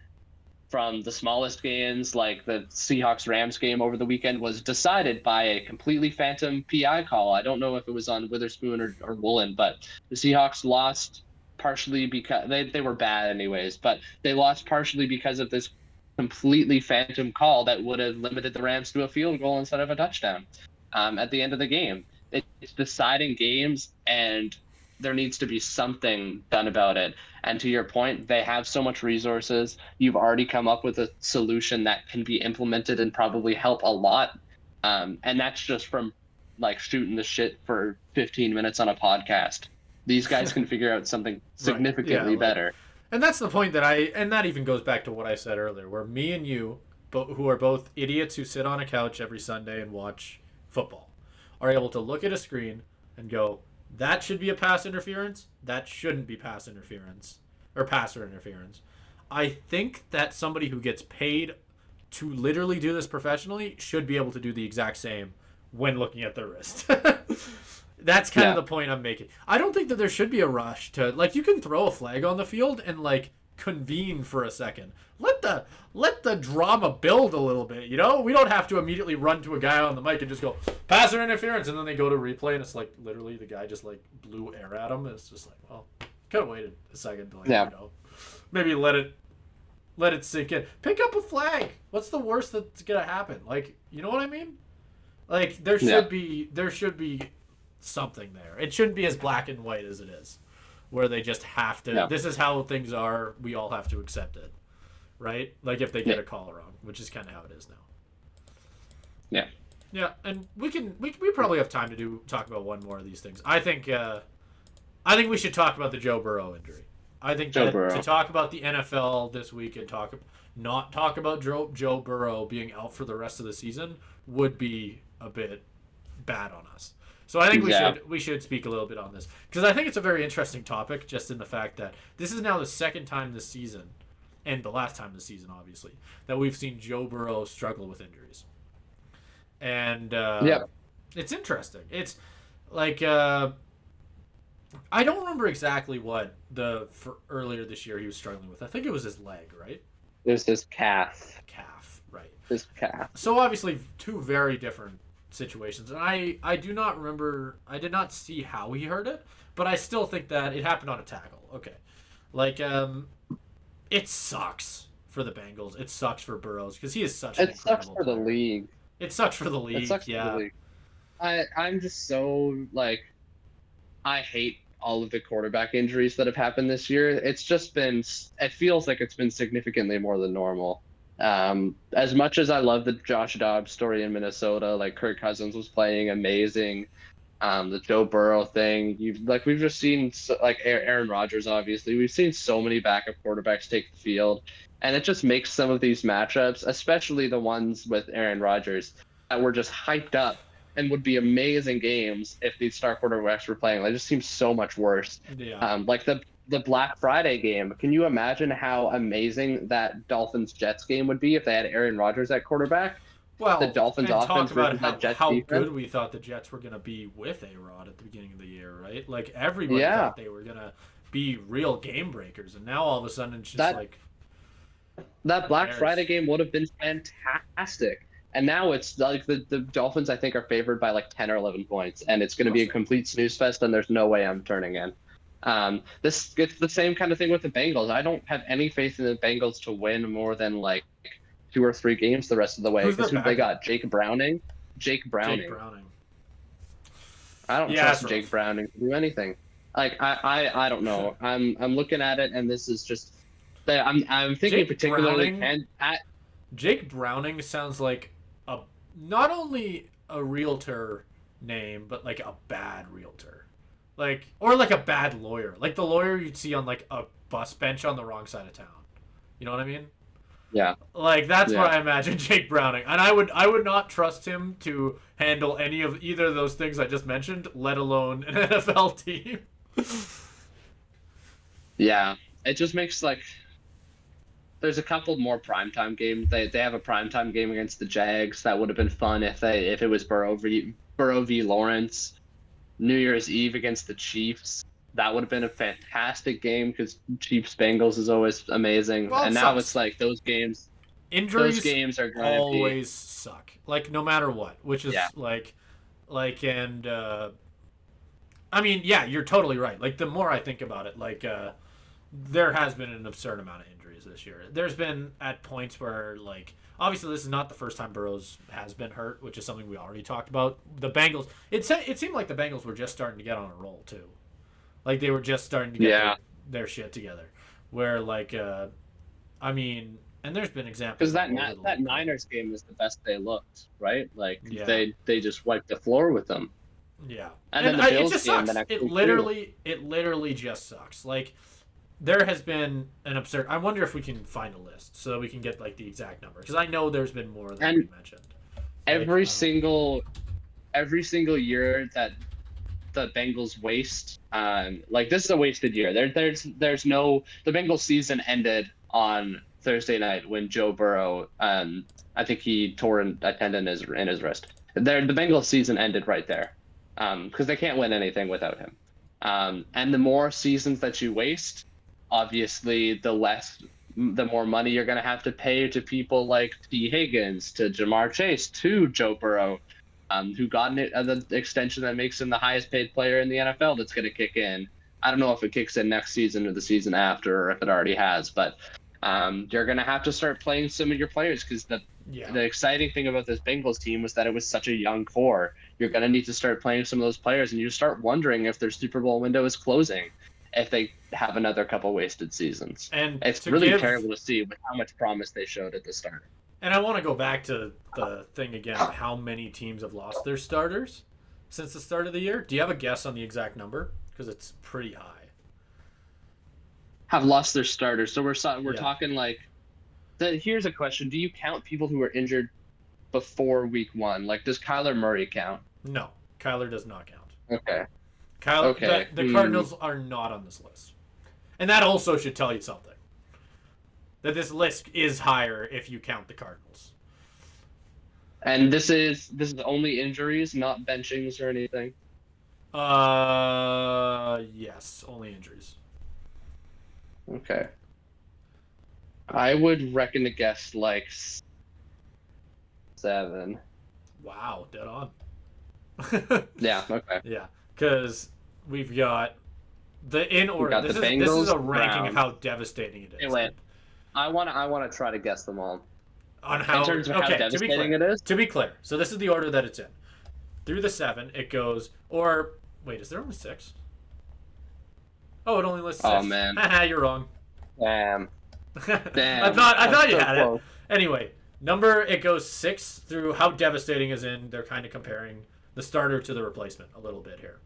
from the smallest games, like the Seahawks-Rams game over the weekend, was decided by a completely phantom PI call. I don't know if it was on Witherspoon or Woolen, but the Seahawks lost partially because they were bad anyways, but they lost partially because of this completely phantom call that would have limited the Rams to a field goal instead of a touchdown at the end of the game. It's deciding games, and there needs to be something done about it. And to your point, they have so much resources. You've already come up with a solution that can be implemented and probably help a lot. And that's just from like shooting the shit for 15 minutes on a podcast. These guys can figure out something significantly better. And that's the point and that even goes back to what I said earlier, where me and you, who are both idiots who sit on a couch every Sunday and watch football, are able to look at a screen and go, that should be a pass interference. That shouldn't be pass interference or passer interference. I think that somebody who gets paid to literally do this professionally should be able to do the exact same when looking at their wrist. That's kind of the point I'm making. I don't think that there should be a rush to, like, you can throw a flag on the field and like convene for a second. Let the drama build a little bit, you know? We don't have to immediately run to a guy on the mic and just go, passer interference, and then they go to replay and it's like literally the guy just like blew air at him. And it's just like, well, could have waited a second to, like, you know, maybe let it sink in. Pick up a flag. What's the worst that's gonna happen? Like, you know what I mean? Like, there should be something there. It shouldn't be as black and white as it is, where they just have to. Yeah. This is how things are. We all have to accept it, right? Like if they get Yeah. a call wrong, which is kind of how it is now. Yeah. Yeah, and we probably have time to talk about one more of these things. I think we should talk about the Joe Burrow injury. I think Joe that Burrow. to talk about the NFL this week and not talk about Joe Burrow being out for the rest of the season would be a bit bad on us. So I think we should speak a little bit on this because I think it's a very interesting topic, just in the fact that this is now the second time this season, and the last time this season, obviously, that we've seen Joe Burrow struggle with injuries. And it's interesting. It's like I don't remember exactly what for earlier this year he was struggling with. I think it was his leg, right? There's this calf. Calf, right? This calf. So obviously two very different situations, and I do not remember. I did not see how he hurt it, but I still think that it happened on a tackle. Okay, like it sucks for the Bengals. It sucks for Burrows because he is such an incredible sucks for the player. league. It sucks for the league. It sucks yeah. for the league. I'm just so like, I hate all of the quarterback injuries that have happened this year. It's just been, it feels like it's been significantly more than normal. As much as I love the Josh Dobbs story in Minnesota, like Kirk Cousins was playing amazing. The Joe Burrow thing, we've just seen like Aaron Rodgers, obviously. We've seen so many backup quarterbacks take the field, and it just makes some of these matchups, especially the ones with Aaron Rodgers, that were just hyped up and would be amazing games if these star quarterbacks were playing. It just seems so much worse. Yeah. Like the Black Friday game. Can you imagine how amazing that Dolphins-Jets game would be if they had Aaron Rodgers at quarterback? Well, The Dolphins and offense talk about versus that Jets how defense? good we thought the Jets were going to be with A-Rod at the beginning of the year, right? Like everybody Yeah. thought they were going to be real game breakers, and now all of a sudden it's just That Black cares? Friday game would have been fantastic. And now it's like the Dolphins, I think, are favored by like 10 or 11 points, and it's going to be a complete snooze fest, and there's no way I'm turning in. It's the same kind of thing with the Bengals. I don't have any faith in the Bengals to win more than like 2 or 3 games the rest of the way. Who's their Because they backup? got Jake Browning. Jake Browning. I don't Yeah, trust that's Jake rough. Browning to do anything. Like I don't know. I'm looking at it, and this is just. I'm thinking Jake particularly Browning? Jake Browning sounds like not only a realtor name, but like a bad realtor. Or like a bad lawyer. Like the lawyer you'd see on like a bus bench on the wrong side of town. You know what I mean? Yeah. Like that's Yeah. what I imagine Jake Browning. And I would not trust him to handle any of either of those things I just mentioned, let alone an NFL team. Yeah. It just makes like. There's a couple more primetime games. They have a primetime game against the Jags. That would have been fun if it was Burrow v. Lawrence. New Year's Eve against the Chiefs. That would have been a fantastic game because Chiefs Bengals is always amazing. Well, it and now sucks. it's like those games. Injuries Those games are going to always suck. Like no matter what, which is Yeah. I mean, yeah, you're totally right. Like the more I think about it, there has been an absurd amount of injuries this year. There's been at points where obviously this is not the first time Burrows has been hurt, which is something we already talked about. The Bengals, it seemed like the Bengals were just starting to get on a roll too. Like they were just starting to get their shit together. Where I mean, and there's been examples because all over the that league. Niners game was the best they looked, right? Like Yeah. they just wiped the floor with them. Yeah, And then the it Bills just game sucks. the next It week, literally just sucks. Like there has been an absurd. I wonder if we can find a list so that we can get like the exact number because I know there's been more than And we mentioned. Every single year that the Bengals waste, this is a wasted year. There's no, the Bengals season ended on Thursday night when Joe Burrow, I think he tore a tendon in his wrist. The Bengals season ended right there, because they can't win anything without him. And the more seasons that you waste, obviously the more money you're going to have to pay to people like T. Higgins, to Jamar Chase, to Joe Burrow, who got the extension that makes him the highest paid player in the NFL that's going to kick in. I don't know if it kicks in next season or the season after or if it already has, but You're going to have to start playing some of your players because Yeah. the exciting thing about this Bengals team was that it was such a young core. You're going to need to start playing some of those players, and you start wondering if their Super Bowl window is closing if they have another couple wasted seasons. And It's to really give, terrible to see with how much promise they showed at the start. and I want to go back to the thing again of how many teams have lost their starters since the start of the year. Do you have a guess on the exact number? Because it's pretty high. Have lost their starters. So we're Yeah. talking like here's a question. Do you count people who were injured before week 1? Like, does Kyler Murray count? No, Kyler does not count. Okay. Kyler, Okay. the Cardinals are not on this list. And that also should tell you something. That this list is higher if you count the Cardinals. And this is only injuries, not benchings or anything. Yes, only injuries. Okay. I would reckon to guess like 7. Wow, dead on. Yeah, okay. Yeah, because we've got in order. got This the is Bengals, a ranking of Browns. how devastating it is. Hey, wait. I want to try to guess them all. On how, In terms of how okay, to be devastating clear, it is? To be clear, so this is the order that it's in. Through the 7, it goes. Or wait, is there only 6? Oh, it only lists 6. Oh, man. Haha, you're wrong. Damn. I thought you so had close. it. Anyway, number it goes 6 through how devastating is in. They're kind of comparing the starter to the replacement a little bit here.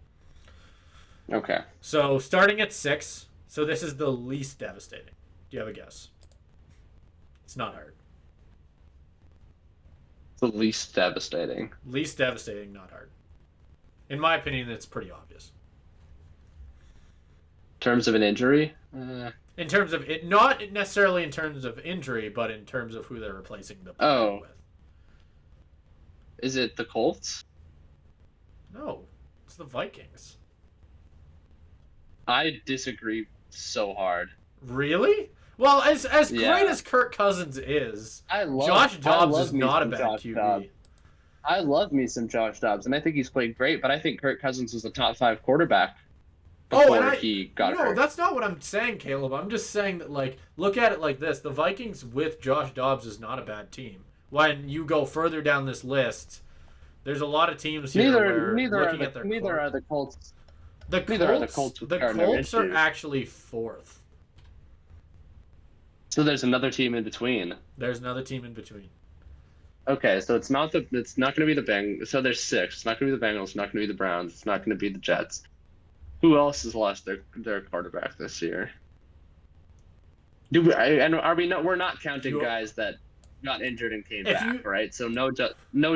Okay. So starting at 6, so this is the least devastating. Do you have a guess? It's not hard. The least devastating. Least devastating, not hard. In my opinion, it's pretty obvious. In terms of an injury? In terms of it, not necessarily in terms of injury, but in terms of who they're replacing the player with. Is it the Colts? No, it's the Vikings. I disagree so hard. Really? Well, as Yeah. great as Kirk Cousins is, I love Josh Dobbs I is love me not a some bad Josh QB. Dobbs. I love me some Josh Dobbs, and I think he's played great. But I think Kirk Cousins was a top 5 quarterback before he got no, hurt. that's not what I'm saying, Caleb. I'm just saying that, like, look at it like this: the Vikings with Josh Dobbs is not a bad team. When you go further down this list, there's a lot of teams here where Neither looking at their are the Colts. The Neither are the Colts with Gardner Colts are Minshew. actually 4th. So there's another team in between. There's another team in between. Okay, so it's not going to be the Bengals. So there's 6. It's not going to be the Bengals. It's not going to be the Browns. It's not going to be the Jets. Who else has lost their quarterback this year? We're not counting guys that got injured and came back, right? So no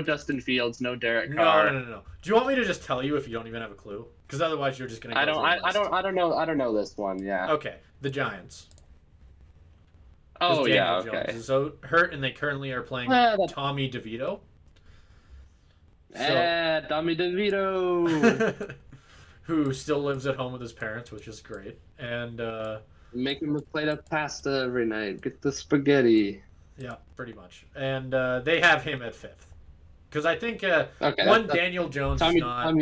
Justin Fields, no Derek Carr. No. Do you want me to just tell you if you don't even have a clue? Because otherwise you're just gonna. I don't know this one. Yeah. Okay, the Giants. Oh yeah. Daniel Okay. Jones is so hurt, and they currently are playing Tommy DeVito. Tommy DeVito. Who still lives at home with his parents, which is great, and make him a plate of pasta every night. Get the spaghetti. Yeah, pretty much, and they have him at 5th, because I think Daniel Jones is not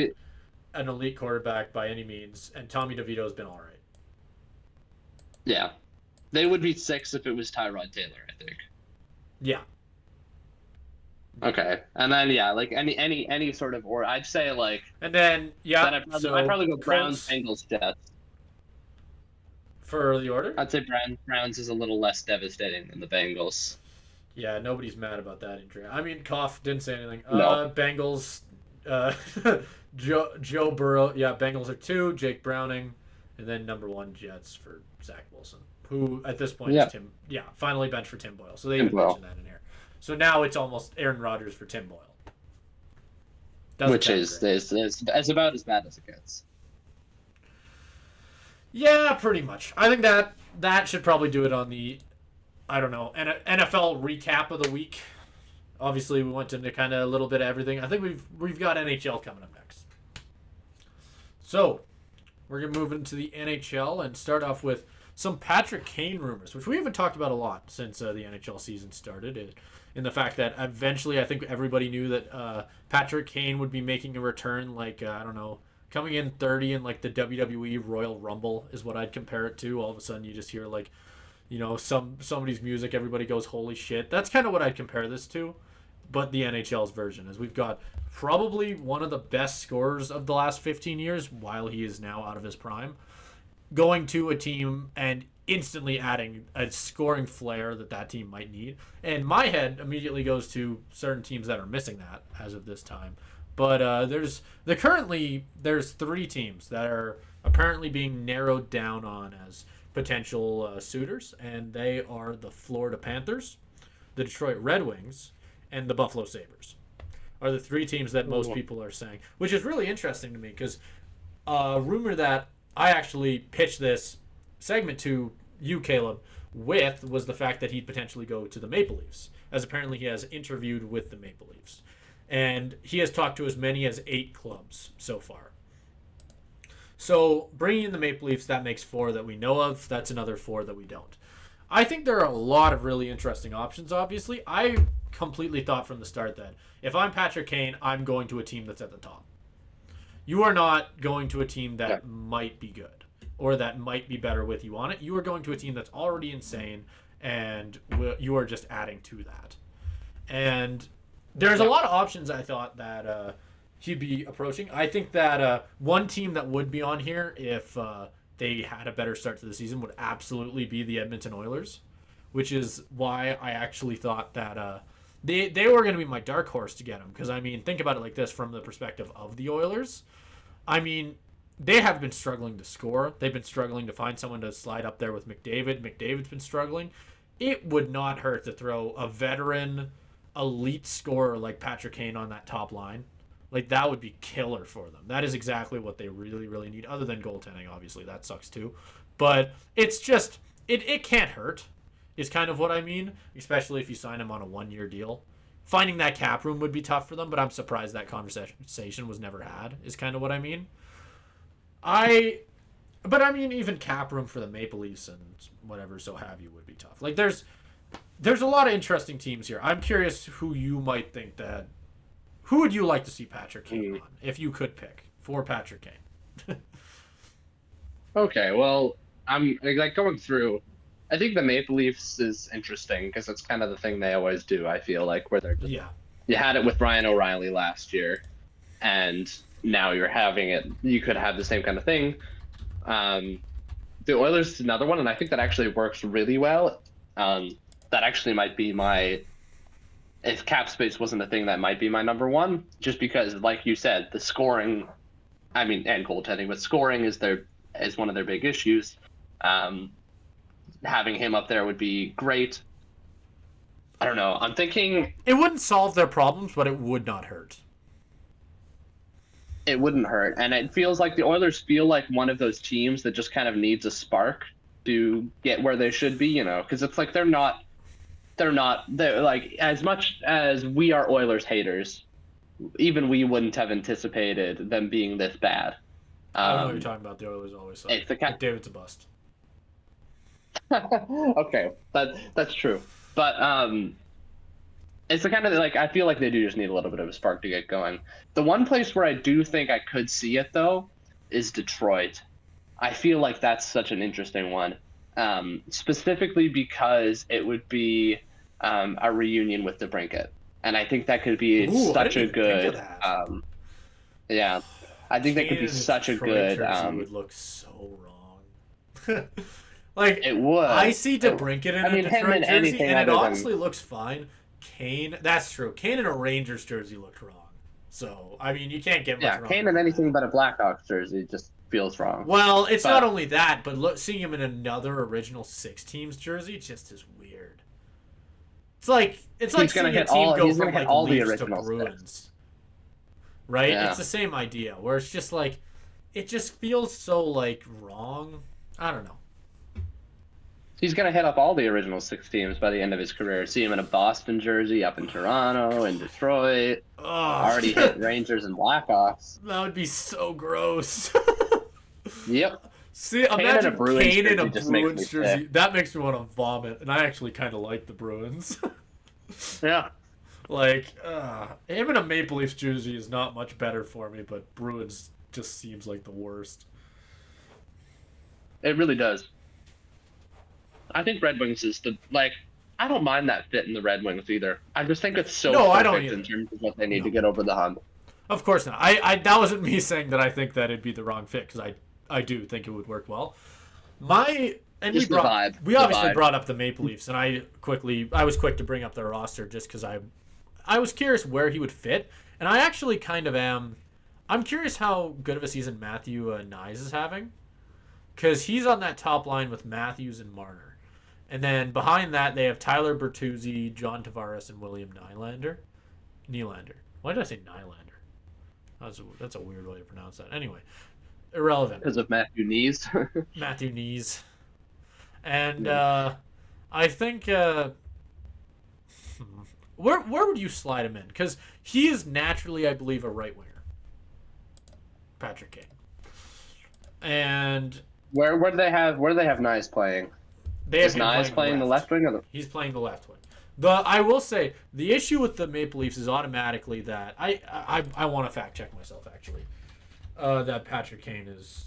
an elite quarterback by any means, and Tommy DeVito has been all right. Yeah, they would be 6 if it was Tyrod Taylor, I think. Yeah. Okay, and then like any sort of I'd say like. And then I'd probably go Browns, Bengals, Jets. For the order? I'd say Browns is a little less devastating than the Bengals. Yeah, nobody's mad about that injury. I mean, Koff didn't say anything. No. Bengals, Joe Burrow. Yeah, Bengals are 2, Jake Browning, and then number 1 Jets for Zach Wilson, who at this point is Tim. Yeah, finally benched for Tim Boyle. So they even mentioned that in here. So now it's almost Aaron Rodgers for Tim Boyle. Which is about as bad as it gets. Yeah, pretty much. I think that should probably do it on the, I don't know, NFL recap of the week. Obviously, we went into kind of a little bit of everything. I think we've got NHL coming up next. So, we're going to move into the NHL and start off with some Patrick Kane rumors, which we haven't talked about a lot since the NHL season started. In the fact that eventually I think everybody knew that Patrick Kane would be making a return, like, I don't know, coming in 30 in like the WWE Royal Rumble is what I'd compare it to. All of a sudden you just hear like, somebody's music, everybody goes holy shit. That's kind of what I'd compare this to, but the NHL's version is we've got probably one of the best scorers of the last 15 years while he is now out of his prime, going to a team and instantly adding a scoring flair that team might need. And my head immediately goes to certain teams that are missing that as of this time. But there's 3 teams that are apparently being narrowed down on as potential suitors, and they are the Florida Panthers, the Detroit Red Wings, and the Buffalo Sabres. Are the 3 teams that most people are saying, which is really interesting to me because a rumor that I actually pitched this segment to you, Caleb, with was the fact that he'd potentially go to the Maple Leafs, as apparently he has interviewed with the Maple Leafs. And he has talked to as many as 8 clubs so far. So bringing in the Maple Leafs, that makes 4 that we know of. That's another 4 that we don't. I think there are a lot of really interesting options, obviously. I completely thought from the start that if I'm Patrick Kane, I'm going to a team that's at the top. You are not going to a team that might be good or that might be better with you on it. You are going to a team that's already insane, and you are just adding to that. And there's a lot of options I thought that he'd be approaching. I think that one team that would be on here if they had a better start to the season would absolutely be the Edmonton Oilers, which is why I actually thought that they were going to be my dark horse to get him. Because, I mean, think about it like this from the perspective of the Oilers. I mean, they have been struggling to score. They've been struggling to find someone to slide up there with McDavid. McDavid's been struggling. It would not hurt to throw a veteran elite scorer like Patrick Kane on that top line. Like, that would be killer for them. That is exactly what they really, really need, other than goaltending, obviously. That sucks, too. But it's just, it can't hurt, is kind of what I mean, especially if you sign him on a 1-year deal. Finding that cap room would be tough for them, but I'm surprised that conversation was never had, is kind of what I mean. But I mean, even cap room for the Maple Leafs and whatever so have you would be tough. Like, there's a lot of interesting teams here. I'm curious who you might think that, who would you like to see Patrick Kane on, if you could pick for Patrick Kane? Okay, well, I'm like going through. I think the Maple Leafs is interesting because it's kind of the thing they always do. I feel like where they're just, you had it with Ryan O'Reilly last year, and now you're having it. You could have the same kind of thing. The Oilers is another one, and I think that actually works really well. That actually might be my. If cap space wasn't a thing, that might be my number 1, just because, like you said, the scoring, I mean, and goaltending, but scoring is one of their big issues. Having him up there would be great. I don't know. I'm thinking it wouldn't solve their problems, but it would not hurt. It wouldn't hurt, and it feels like the Oilers feel like one of those teams that just kind of needs a spark to get where they should be, because it's like they're like, as much as we are Oilers haters, even we wouldn't have anticipated them being this bad. I don't know what you're talking about. The Oilers always suck. McDavid's a bust. Okay, that's true, but it's the kind of, like, I feel like they do just need a little bit of a spark to get going. The one place where I do think I could see it, though, is Detroit. I feel like that's such an interesting one, specifically because it would be a reunion with DeBrincat, and I think that could be such a good. Yeah, I think that could be such a good. It would look so wrong. Like, it would. I see DeBrincat in a Detroit jersey, and it honestly looks fine. Kane, that's true. Kane in a Rangers jersey looked wrong. So, I mean, you can't get much wrong. Kane in anything but a Blackhawks jersey just feels wrong. Well, it's not only that, but seeing him in another original 6 teams jersey just is weird. It's like seeing a team go from like Leafs to Bruins. Right? Yeah. It's the same idea, where it's just like, it just feels so, like, wrong. I don't know. He's going to hit up all the original 6 teams by the end of his career. See him in a Boston jersey, up in Toronto, in Detroit. Oh. Already hit Rangers and Blackhawks. That would be so gross. Yep. See, imagine Kane in a Bruins jersey. That makes me want to vomit, and I actually kind of like the Bruins. Yeah. Like, him in a Maple Leafs jersey is not much better for me, but Bruins just seems like the worst. It really does. I think Red Wings is the like. I don't mind that fit in the Red Wings either. I just think it's so No, I don't perfect in either. terms of what they need No. to get over the hump. Of course not. I that wasn't me saying that I think that it'd be the wrong fit, because I do think it would work well. My and Just we the brought vibe. we The obviously vibe. brought up the Maple Leafs, and I was quick to bring up their roster just because I was curious where he would fit, and I actually kind of am. I'm curious how good of a season Matthew Nyes is having, because he's on that top line with Matthews and Marner, and then behind that they have Tyler Bertuzzi, John Tavares, and William Nylander. Nylander. Why did I say Nylander? That's a weird way to pronounce that. Anyway, irrelevant. Because of Matthew Knees. Matthew Knees. And Yeah. I think where would you slide him in? Because he is naturally, I believe, a right winger. Patrick Kane. And Where do they have Knies playing? they have Is him Knies playing the left wing or the? He's playing the left wing. I will say the issue with the Maple Leafs is automatically that I want to fact check myself actually. That Patrick Kane is.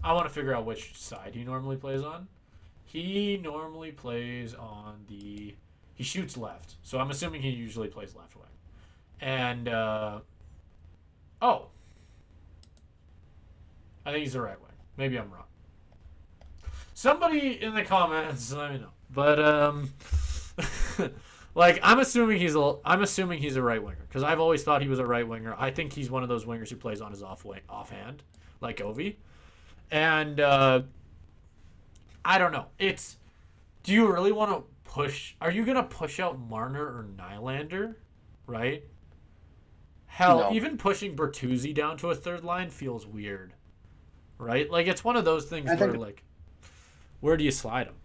I want to figure out which side he normally plays on. He normally plays on the. He shoots left, so I'm assuming he usually plays left wing. And oh, I think he's the right wing. Maybe I'm wrong. Somebody in the comments, let me know. But like I'm assuming he's a right winger, because I've always thought he was a right winger. I think he's one of those wingers who plays on his offhand, like Ovi. And I don't know. Do you really want to push? Are you gonna push out Marner or Nylander? Right? Hell, No. even pushing Bertuzzi down to a third line feels weird. Right? Like it's one of those things where like, where do you slide him?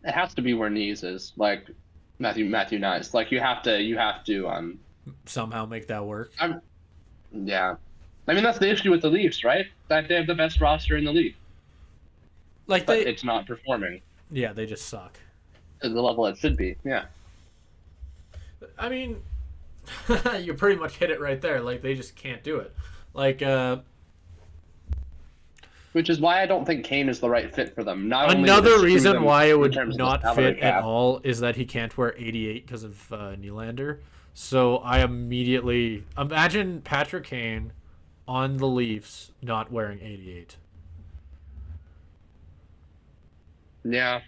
It has to be where Knees is, like Matthew Knies. Like you have to. Somehow make that work. Yeah. I mean that's the issue with the Leafs, right? That they have the best roster in the league, Like but it's not performing yeah, they just suck. to the level it should be. Yeah. I mean, you pretty much hit it right there. Like they just can't do it. Like Which is why I don't think Kane is the right fit for them. Not only would it another screw reason them why it in would terms of the not salary fit at cap. all is that he can't wear 88 because of Nylander. So I immediately imagine Patrick Kane on the Leafs not wearing 88. Yeah.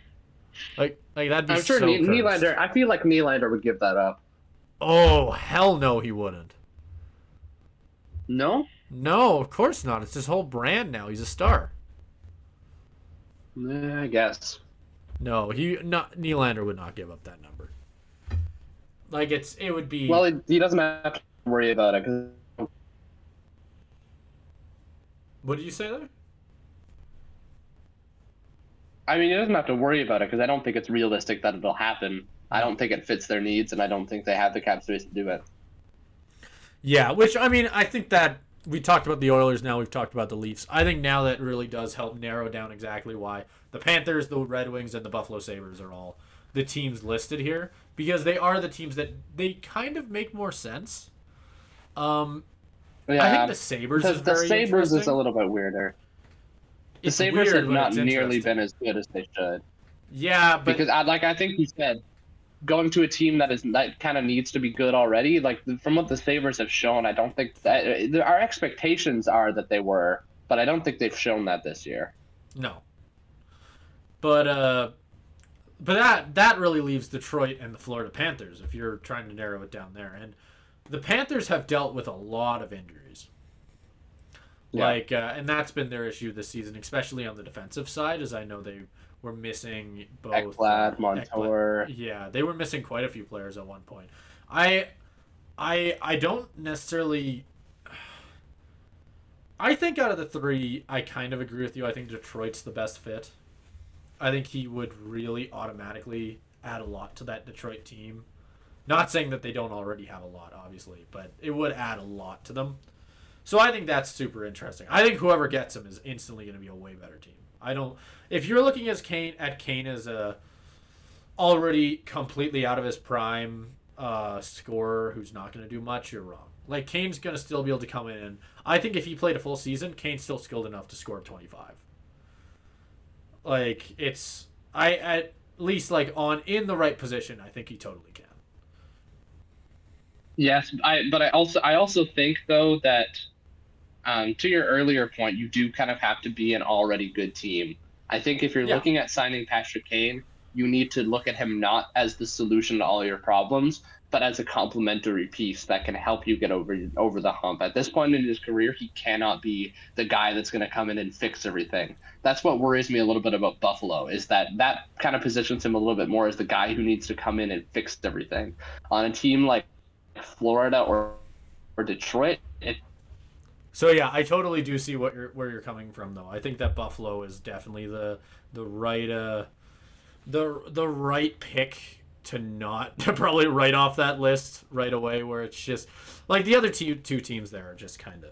Like that'd be I'm sure so cursed. Nylander. I feel like Nylander would give that up. Oh hell no, he wouldn't. No. No, of course not. It's his whole brand now. He's a star. I guess. No, Nylander would not give up that number. Like it would be. Well, he doesn't have to worry about it. 'Cause What did you say there? I mean, he doesn't have to worry about it because I don't think it's realistic that it'll happen. I don't think it fits their needs, and I don't think they have the cap space to do it. Yeah, which I mean, I think that we talked about the Oilers. Now we've talked about the Leafs. I think now that really does help narrow down exactly why the Panthers, the Red Wings, and the Buffalo Sabres are all the teams listed here, because they are the teams that they kind of make more sense. I think the Sabres is the very Sabres is interesting. a little bit weirder. The It's Sabres weird, have but not it's nearly interesting. been as good as they should. Yeah, but Because I think you said going to a team that kind of needs to be good already. Like from what the Sabres have shown, I don't think that our expectations are that they were, but I don't think they've shown that this year. no. But that really leaves Detroit and the Florida Panthers if you're trying to narrow it down there. And the Panthers have dealt with a lot of injuries. Yeah. Like, and that's been their issue this season, especially on the defensive side, as I know they were missing both Ekblad, Montour. Yeah, they were missing quite a few players at one point. I don't necessarily. I think out of the three, I kind of agree with you. I think Detroit's the best fit. I think he would really automatically add a lot to that Detroit team. Not saying that they don't already have a lot, obviously, but it would add a lot to them. So I think that's super interesting. I think whoever gets him is instantly going to be a way better team. If you're looking at Kane as a already completely out of his prime scorer who's not going to do much, you're wrong. Like, Kane's going to still be able to come in. And I think if he played a full season, Kane's still skilled enough to score 25. Like, it's... at least, like, in the right position, I think he totally can. Yes, but I also think though that to your earlier point, you do kind of have to be an already good team. I think if you're Yeah. looking at signing Patrick Kane, you need to look at him not as the solution to all your problems, but as a complementary piece that can help you get over the hump. At this point in his career, he cannot be the guy that's going to come in and fix everything. That's what worries me a little bit about Buffalo, is that kind of positions him a little bit more as the guy who needs to come in and fix everything. On a team like Florida or Detroit, So yeah, I totally do see where you're coming from, though. I think that Buffalo is definitely the right the right pick to not to probably write off that list right away. Where it's just like the other two teams there are just kind of,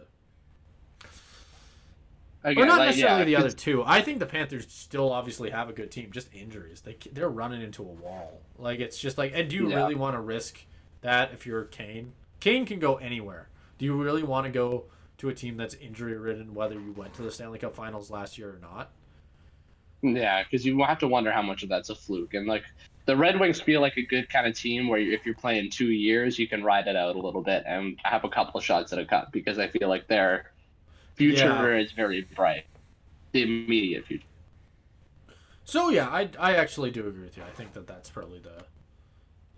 or not necessarily the other two. I think the Panthers still obviously have a good team, just injuries. They're running into a wall. Like, it's just like, and do you really want to risk that if you're Kane? Kane can go anywhere. Do you really want to go to a team that's injury ridden, whether you went to the Stanley Cup Finals last year or not? Yeah, because you have to wonder how much of that's a fluke. And like the Red Wings feel like a good kind of team where if you're playing 2 years, you can ride it out a little bit and have a couple of shots at a cup, because I feel like their future is very bright, the immediate future. So yeah, I actually do agree with you. I think that's probably the.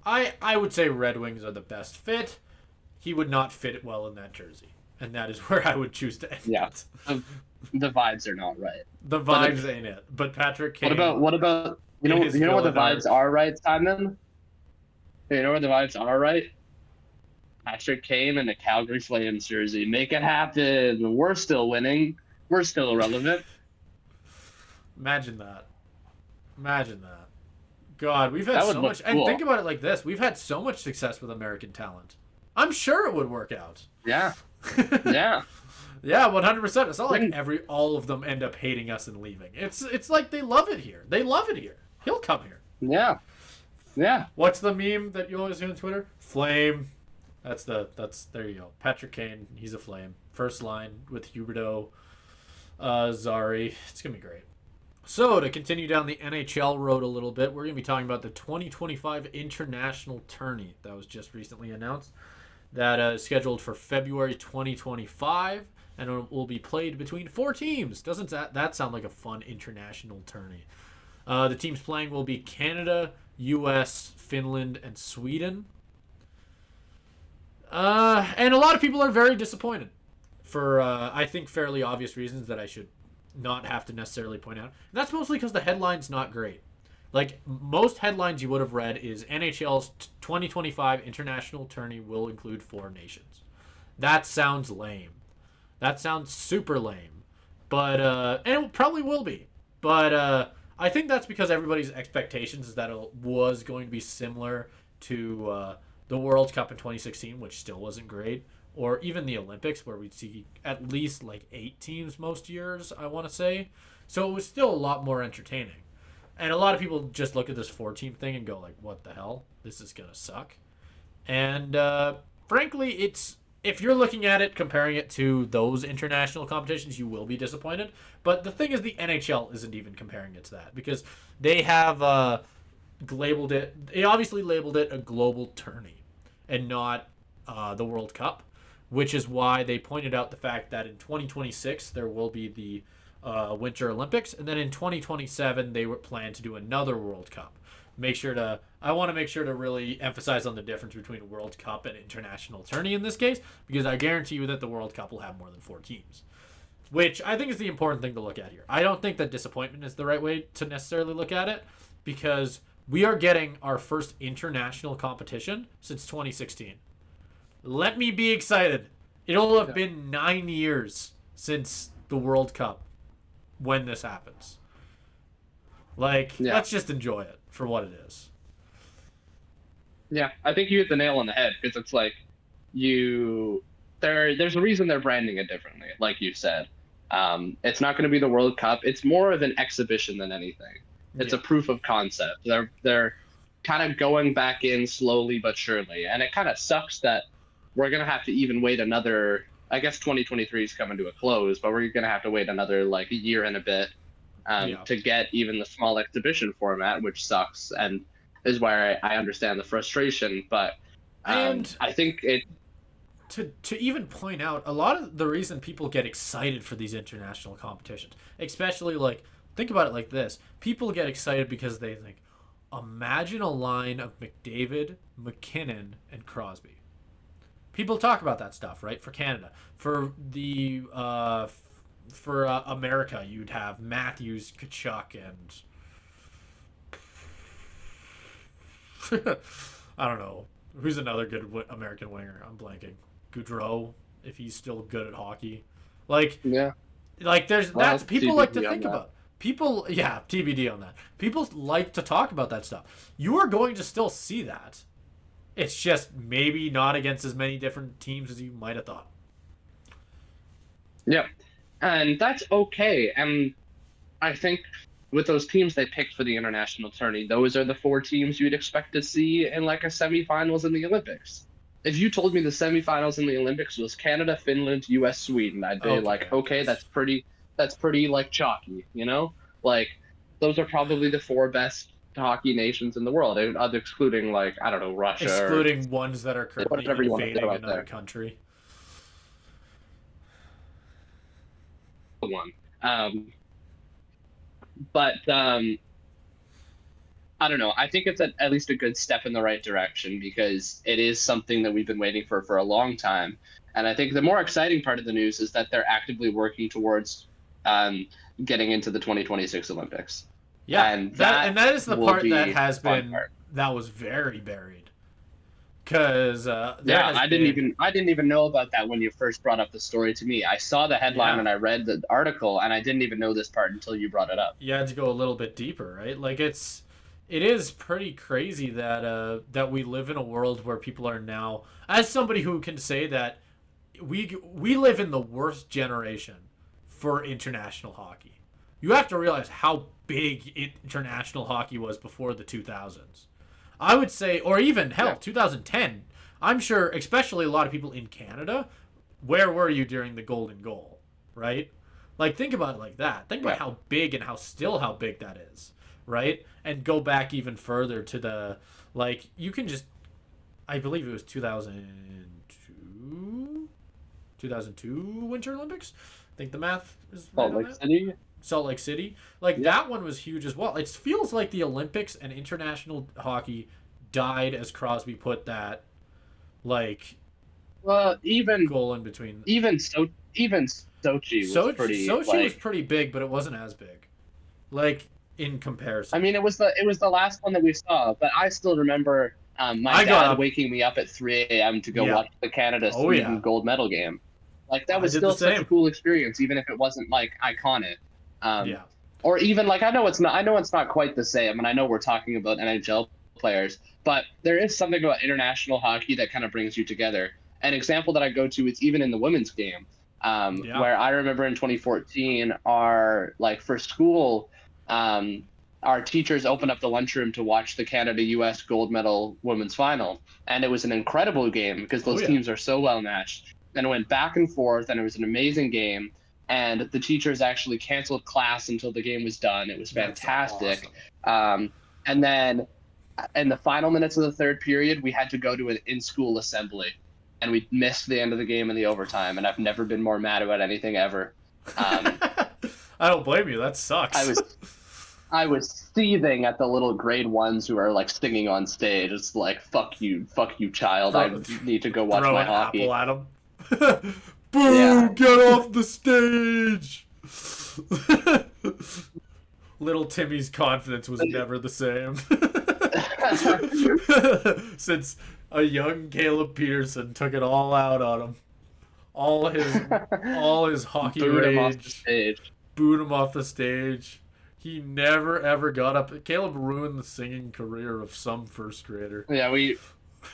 I would say Red Wings are the best fit. He would not fit it well in that jersey. And that is where I would choose to end it. The vibes are not right. The vibes ain't it. But Patrick Kane. What about you know where the vibes are right, Simon? You know where the vibes are right? Patrick Kane in the Calgary Flames jersey. Make it happen. We're still winning. We're still relevant. Imagine that. God, we've had so much. Cool. And think about it like this: we've had so much success with American talent. I'm sure it would work out. Yeah. Yeah. Yeah, 100%. It's not like all of them end up hating us and leaving. It's like they love it here. They love it here. He'll come here. Yeah. Yeah. What's the meme that you always do on Twitter? Flame. That's there you go. Patrick Kane, he's a flame. First line with Huberdeau, Zari. It's gonna be great. So to continue down the NHL road a little bit, we're gonna be talking about the 2025 International Tourney that was just recently announced. That is scheduled for February 2025, and it will be played between 4 teams. Doesn't that sound like a fun international tourney? The teams playing will be Canada, U.S., Finland, and Sweden. And a lot of people are very disappointed for, I think, fairly obvious reasons that I should not have to necessarily point out. And that's mostly because the headline's not great. Like, most headlines you would have read is NHL's 2025 International Tourney will include 4 nations. That sounds lame. That sounds super lame. But, and it probably will be. But, I think that's because everybody's expectations is that it was going to be similar to the World Cup in 2016, which still wasn't great. Or even the Olympics, where we'd see at least like 8 teams most years, I want to say. So it was still a lot more entertaining. And a lot of people just look at this 4-team thing and go like, what the hell? This is going to suck. And frankly, if you're looking at it, comparing it to those international competitions, you will be disappointed. But the thing is, the NHL isn't even comparing it to that, because they have labeled it, they obviously labeled it a global tourney and not the World Cup, which is why they pointed out the fact that in 2026 there will be the Winter Olympics, and then in 2027 they were planned to do another World Cup. I want to make sure to really emphasize on the difference between World Cup and international tourney in this case, because I guarantee you that the World Cup will have more than 4 teams, which I think is the important thing to look at here. I don't think that disappointment is the right way to necessarily look at it, because we are getting our first international competition since 2016. Let me be excited. It'll have been 9 years since the World Cup when this happens. Let's just enjoy it for what it is. Yeah, I think you hit the nail on the head, because it's like there's a reason they're branding it differently, like you said. It's not going to be the World Cup. It's more of an exhibition than anything. It's a proof of concept. They're kind of going back in slowly but surely, and it kind of sucks that we're gonna have to even wait another. I guess 2023 is coming to a close, but we're gonna have to wait another like a year and a bit Yeah. to get even the small exhibition format, which sucks and is why I understand the frustration. But And I think it. to even point out, a lot of the reason people get excited for these international competitions, especially like think about it like this: people get excited because they think, imagine a line of McDavid, McKinnon, and Crosby. People talk about that stuff, right? For Canada, for the for America, you'd have Matthews, Kachuk, and I don't know who's another good American winger. I'm blanking. Goudreau, if he's still good at hockey, like Yeah. there's Well, that's people like to TBD on think that. about. People, yeah, TBD on that. People like to talk about that stuff. You are going to still see that. It's just maybe not against as many different teams as you might have thought. Yeah, and that's okay. And I think with those teams they picked for the international tourney, those are the four teams you'd expect to see in like a semifinals in the Olympics. If you told me the semifinals in the Olympics was Canada, Finland, U.S., Sweden, I'd be like, Okay. okay, that's pretty like chalky, you know? Like those are probably the four best hockey nations in the world, excluding like I don't know Russia or Excluding ones that are currently whatever you want to throw invading out another there. country. One, um, but I don't know. I think it's at least a good step in the right direction because it is something that we've been waiting for a long time. And I think the more exciting part of the news is that they're actively working towards um, getting into the 2026 Olympics, Yeah, and that that and that is the will part that be has the fun been part. that was very buried because there Yeah, has been I didn't even know about that when you first brought up the story to me. I saw the headline yeah and I read the article, and I didn't even know this part until you brought it up. you had to go a little bit deeper, right? Like it is pretty crazy that that we live in a world where people are now, as somebody who can say that we live in the worst generation for international hockey. You have to realize how big international hockey was before the 2000s. I would say, or even hell, Yeah, 2010. I'm sure, especially a lot of people in Canada, where were you during the golden goal, right? Like think about it like that. Think about yeah. how big and how big that is, right? And go back even further to the like you can just I believe it was 2002 2002 Winter Olympics. I think the math is right Salt on Lake that. City. Salt Lake City. Like Yeah. that one was huge as well. It feels like the Olympics and international hockey died as Crosby put that like Well, goal in between. even Sochi was pretty Sochi was like. pretty big, but it wasn't as big. Like in I comparison. mean, it was the last one that we saw, but I still remember my I got dad up. waking me up at 3 a.m. to go Yeah. watch the Canada Oh Sweden yeah. gold medal game. Like that I was did the still such a same. cool experience, even if it wasn't like iconic. Um, Yeah. or even like I know it's not quite the same, and I know we're talking about NHL players, but there is something about international hockey that kind of brings you together. An example that I go to is even in the women's game, Yeah. where I remember in 2014, our like for school, um, our teachers opened up the lunchroom to watch the Canada U.S. gold medal women's final, and it was an incredible game because Oh those yeah. teams are so well matched, and it went back and forth, and it was an amazing game and the teachers actually canceled class until the game was done. It was That's fantastic. awesome. Um, and then in the final minutes of the third period, we had to go to an in-school assembly, and we missed the end of the game in the overtime. And I've never been more mad about anything ever. Um, I don't blame you. That I sucks. was I was seething at the little grade ones who are like singing on stage. It's like fuck you, child. I throw, need to go watch throw my an apple hockey. at him. Yeah. Boo! Get off the stage! Little Timmy's confidence was never the same. Since a young Caleb Peterson took it all out on him. All his all his hockey Booed him off the rage, stage. booed him off the stage. He never ever got up. Caleb ruined the singing career of some first grader. Yeah, we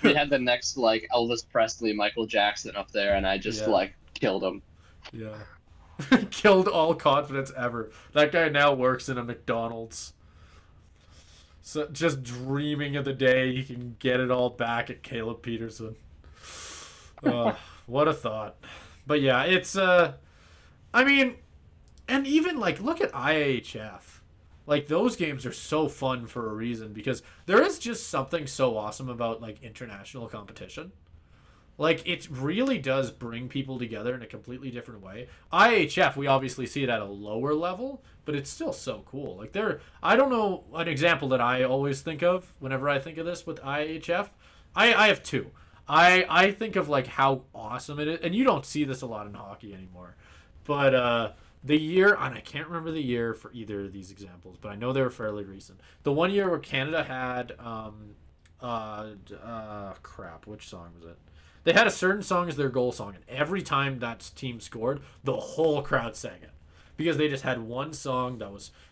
had the next like Elvis Presley, Michael Jackson up there, and I just Yeah, like killed him. yeah. Killed all confidence ever. That guy now works in a McDonald's. So just dreaming of the day he can get it all back at Caleb Peterson. What a thought. But yeah, it's I mean, and even like look at IHF. Like those games are so fun for a reason because there is just something so awesome about like international competition. Like it really does bring people together in a completely different way. IHF, we obviously see it at a lower level, but it's still so cool. Like I don't know an example that I always think of whenever I think of this with IHF. I have two. I think of like how awesome it is, and you don't see this a lot in hockey anymore. But the year, and I can't remember the year for either of these examples, but I know they were fairly recent. The one year where Canada had crap, which song was it? They had a certain song as their goal song, and every time that team scored, the whole crowd sang it because they just had one song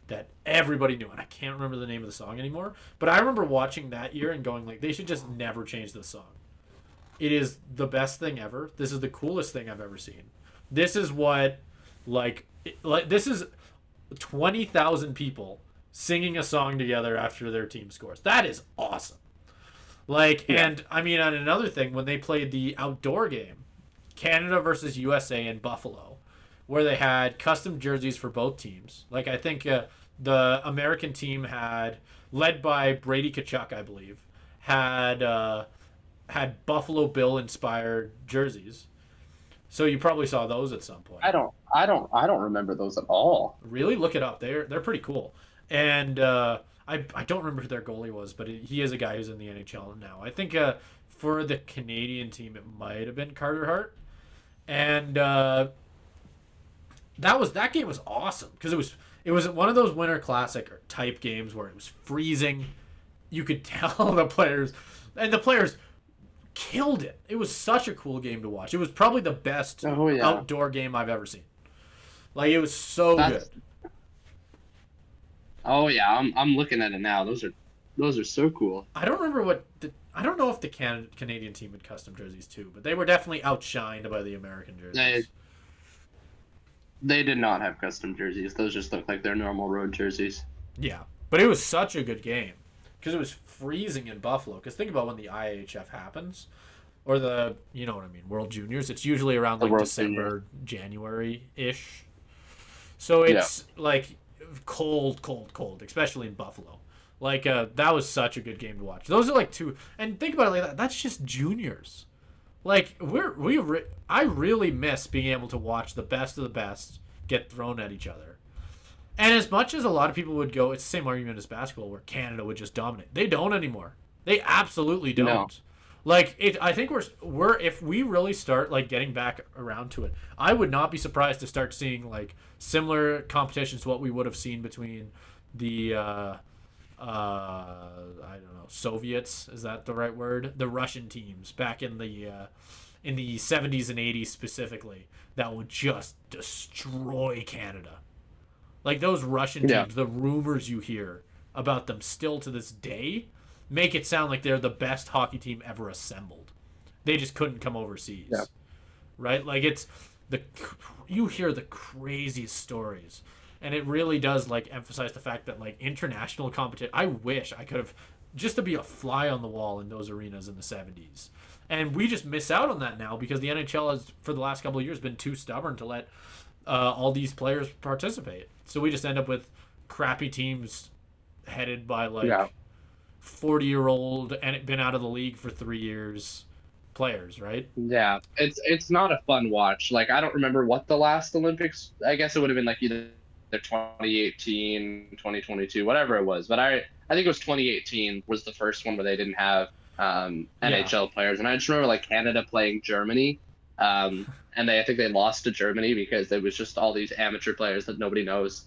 that everybody knew, and I can't remember the name of the song anymore. But I remember watching that year and going like, they should just never change this song. It is the best thing ever. This is the coolest thing I've ever seen. This is what, this is 20,000 people singing a song together after their team scores. That is awesome. Like, yeah. And I mean, on another thing, when they played the outdoor game, Canada versus USA in Buffalo, where they had custom jerseys for both teams. Like, I think the American team had, led by Brady Tkachuk, I believe, had Buffalo Bill inspired jerseys. So you probably saw those at some point. I don't remember those at all. Really, look it up. They're pretty cool. And I don't remember who their goalie was, but he is a guy who's in the NHL now. I think for the Canadian team, it might have been Carter Hart. And that game was awesome because it was one of those Winter Classic type games where it was freezing. You could tell the players killed it. It was such a cool game to watch. It was probably the best outdoor game I've ever seen. Like it was so good. Oh yeah, I'm looking at it now. Those are so cool. I don't remember I don't know if the Canadian team had custom jerseys too, but they were definitely outshined by the American jerseys. They did not have custom jerseys. Those just look like their normal road jerseys. Yeah, but it was such a good game because it was freezing in Buffalo. Because think about when the IHF happens, or the you know what I mean, World Juniors. It's usually around like December, January-ish. So it's like cold, especially in Buffalo. Like that was such a good game to watch. Those are like two, and think about it like that. That's just juniors. Like I really miss being able to watch the best of the best get thrown at each other. And as much as a lot of people would go, it's the same argument as basketball where Canada would just dominate. They don't anymore. They absolutely don't. No. Like I think we're if we really start like getting back around to it, I would not be surprised to start seeing like similar competitions to what we would have seen between the I don't know, Soviets, is that the right word? The Russian teams back in the 70s and 80s specifically that would just destroy Canada. Like those Russian teams, the rumors you hear about them still to this day make it sound like they're the best hockey team ever assembled. They just couldn't come overseas. Yeah. Right? Like you hear the craziest stories. And it really does like emphasize the fact that like international competition, I wish I could have just to be a fly on the wall in those arenas in the 70s. And we just miss out on that now because the NHL has for the last couple of years been too stubborn to let all these players participate. So we just end up with crappy teams headed by like 40-year-old and been out of the league for 3 years players, right? Yeah, it's not a fun watch. Like I don't remember what the last Olympics. I guess it would have been like either 2018, 2022, whatever it was. But I think it was 2018 was the first one where they didn't have NHL players, and I just remember like Canada playing Germany, and I think they lost to Germany because it was just all these amateur players that nobody knows.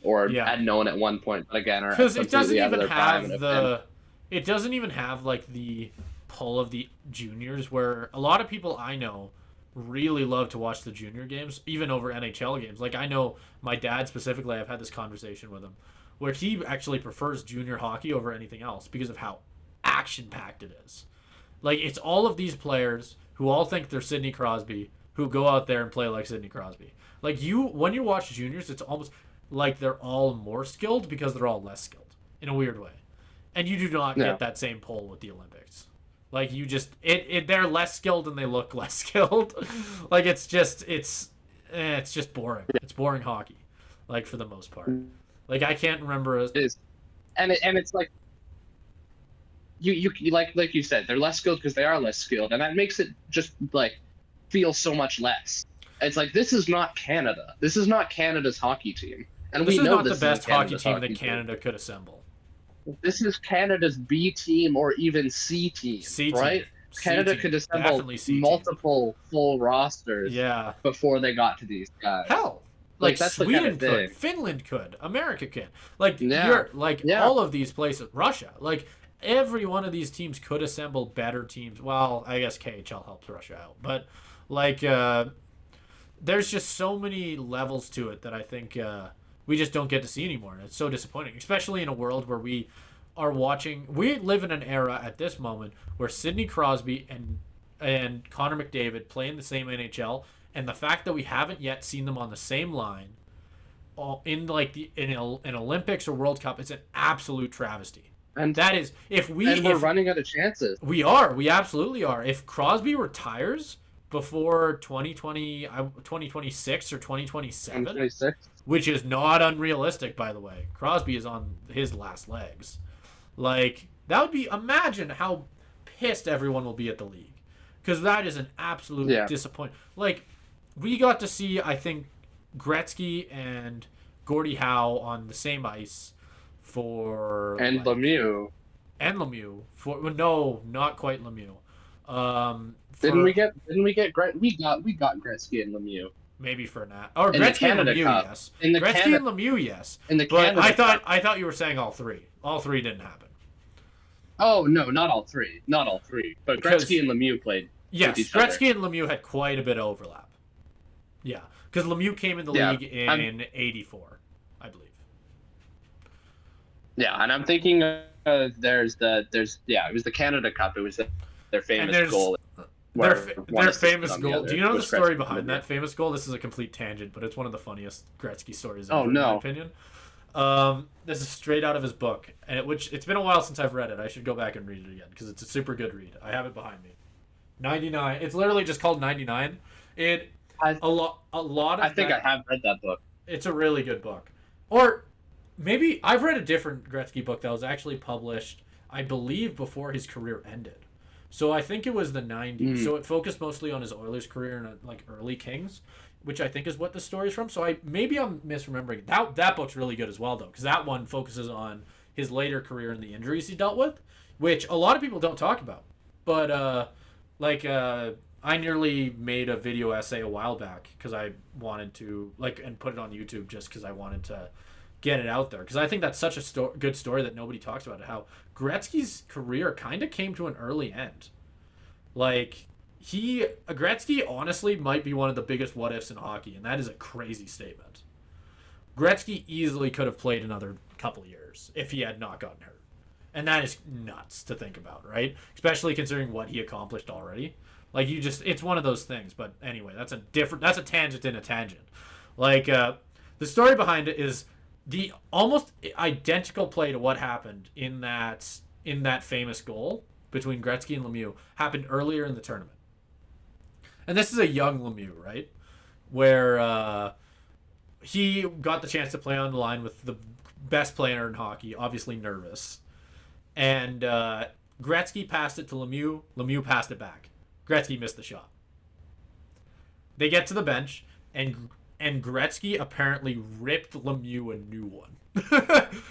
Or had known at one point, but again, because it doesn't even have it doesn't even have like the pull of the juniors, where a lot of people I know really love to watch the junior games, even over NHL games. Like I know my dad specifically, I've had this conversation with him, where he actually prefers junior hockey over anything else because of how action-packed it is. Like it's all of these players who all think they're Sidney Crosby, who go out there and play like Sidney Crosby. Like when you watch juniors, it's almost like they're all more skilled because they're all less skilled in a weird way. And you do not get that same pull with the Olympics. Like you just they're less skilled and they look less skilled. Like it's just boring. It's boring hockey, like for the most part. Like I can't remember. It is, and it's like you like you said, they're less skilled because they are less skilled, and that makes it just like feel so much less. It's like this is not Canada. This is not Canada's hockey team, and This we is know not the this best isn't hockey Canada's team hockey that Canada could assemble. This is Canada's B team or even C team, C team. right? C Canada team. could assemble Definitely C team. multiple full rosters Yeah. before they got to these guys. Hell, Like, like that's the Sweden kind of could, thing. Finland could, America can. Like Yeah. you're like Yeah. all of these places, Russia. Like every one of these teams could assemble better teams. Well, I guess KHL helps Russia out, but like there's just so many levels to it that I think we just don't get to see anymore, and it's so disappointing, especially in a world where we live in an era at this moment where Sidney Crosby and Connor McDavid play in the same NHL, and the fact that we haven't yet seen them on the same line in like in Olympics or World Cup, it's an absolute travesty. And That is, we're running out of chances. we absolutely are. If Crosby retires before 2026 or 2027, 26. which is not unrealistic, by the way. Crosby is on his last legs. Like, that would be, imagine how pissed everyone will be at the league. Because that is an absolute disappointment. Like, we got to see, I think, Gretzky and Gordie Howe on the same ice for... And like, Lemieux. And Lemieux. No, not quite Lemieux. Didn't we get we got Gretzky and Lemieux. Maybe for that. Or In the Gretzky and Canada Lemieux, Cup. yes. In the Gretzky Canada- and Lemieux, yes. In the But Canada Cup. I thought you were saying all three. All three didn't happen. Oh no, not all three. Not all three. But Because- Gretzky and Lemieux played. Yes, with each other. Gretzky and Lemieux had quite a bit of overlap. Yeah, because Lemieux came in the league in '84, I believe. Yeah, and I'm thinking it was the Canada Cup. It was their famous goal. Their one assisted famous on the goal. other, Do you know the was story Gretzky behind and that Lemieux. famous goal? This is a complete tangent, but it's one of the funniest Gretzky stories Oh, ever, in my no. opinion. This is straight out of his book, and it's been a while since I've read it. I should go back and read it again because it's a super good read. I have it behind me. 99. It's literally just called 99. A lot of. I think I have read that book. It's a really good book. Or maybe I've read a different Gretzky book that was actually published, I believe, before his career ended. So I think it was the 90s. So it focused mostly on his Oilers career and like early Kings, which I think is what the story's from. So maybe I'm misremembering. That book's really good as well, though, because that one focuses on his later career and the injuries he dealt with, which a lot of people don't talk about. But I nearly made a video essay a while back because I wanted to and put it on YouTube just because I wanted to get it out there, because I think that's such a good story that nobody talks about, how Gretzky's career kind of came to an early end. Like Gretzky honestly might be one of the biggest what ifs in hockey, and that is a crazy statement. Gretzky easily could have played another couple years if he had not gotten hurt. And that is nuts to think about, right? Especially considering what he accomplished already. Like, it's one of those things. But anyway, that's a tangent in a tangent. Like, the story behind it is the almost identical play to what happened in that famous goal between Gretzky and Lemieux happened earlier in the tournament. And this is a young Lemieux, right? Where he got the chance to play on the line with the best player in hockey, obviously nervous. And Gretzky passed it to Lemieux. Lemieux passed it back. Gretzky missed the shot. They get to the bench, and Gretzky apparently ripped Lemieux a new one.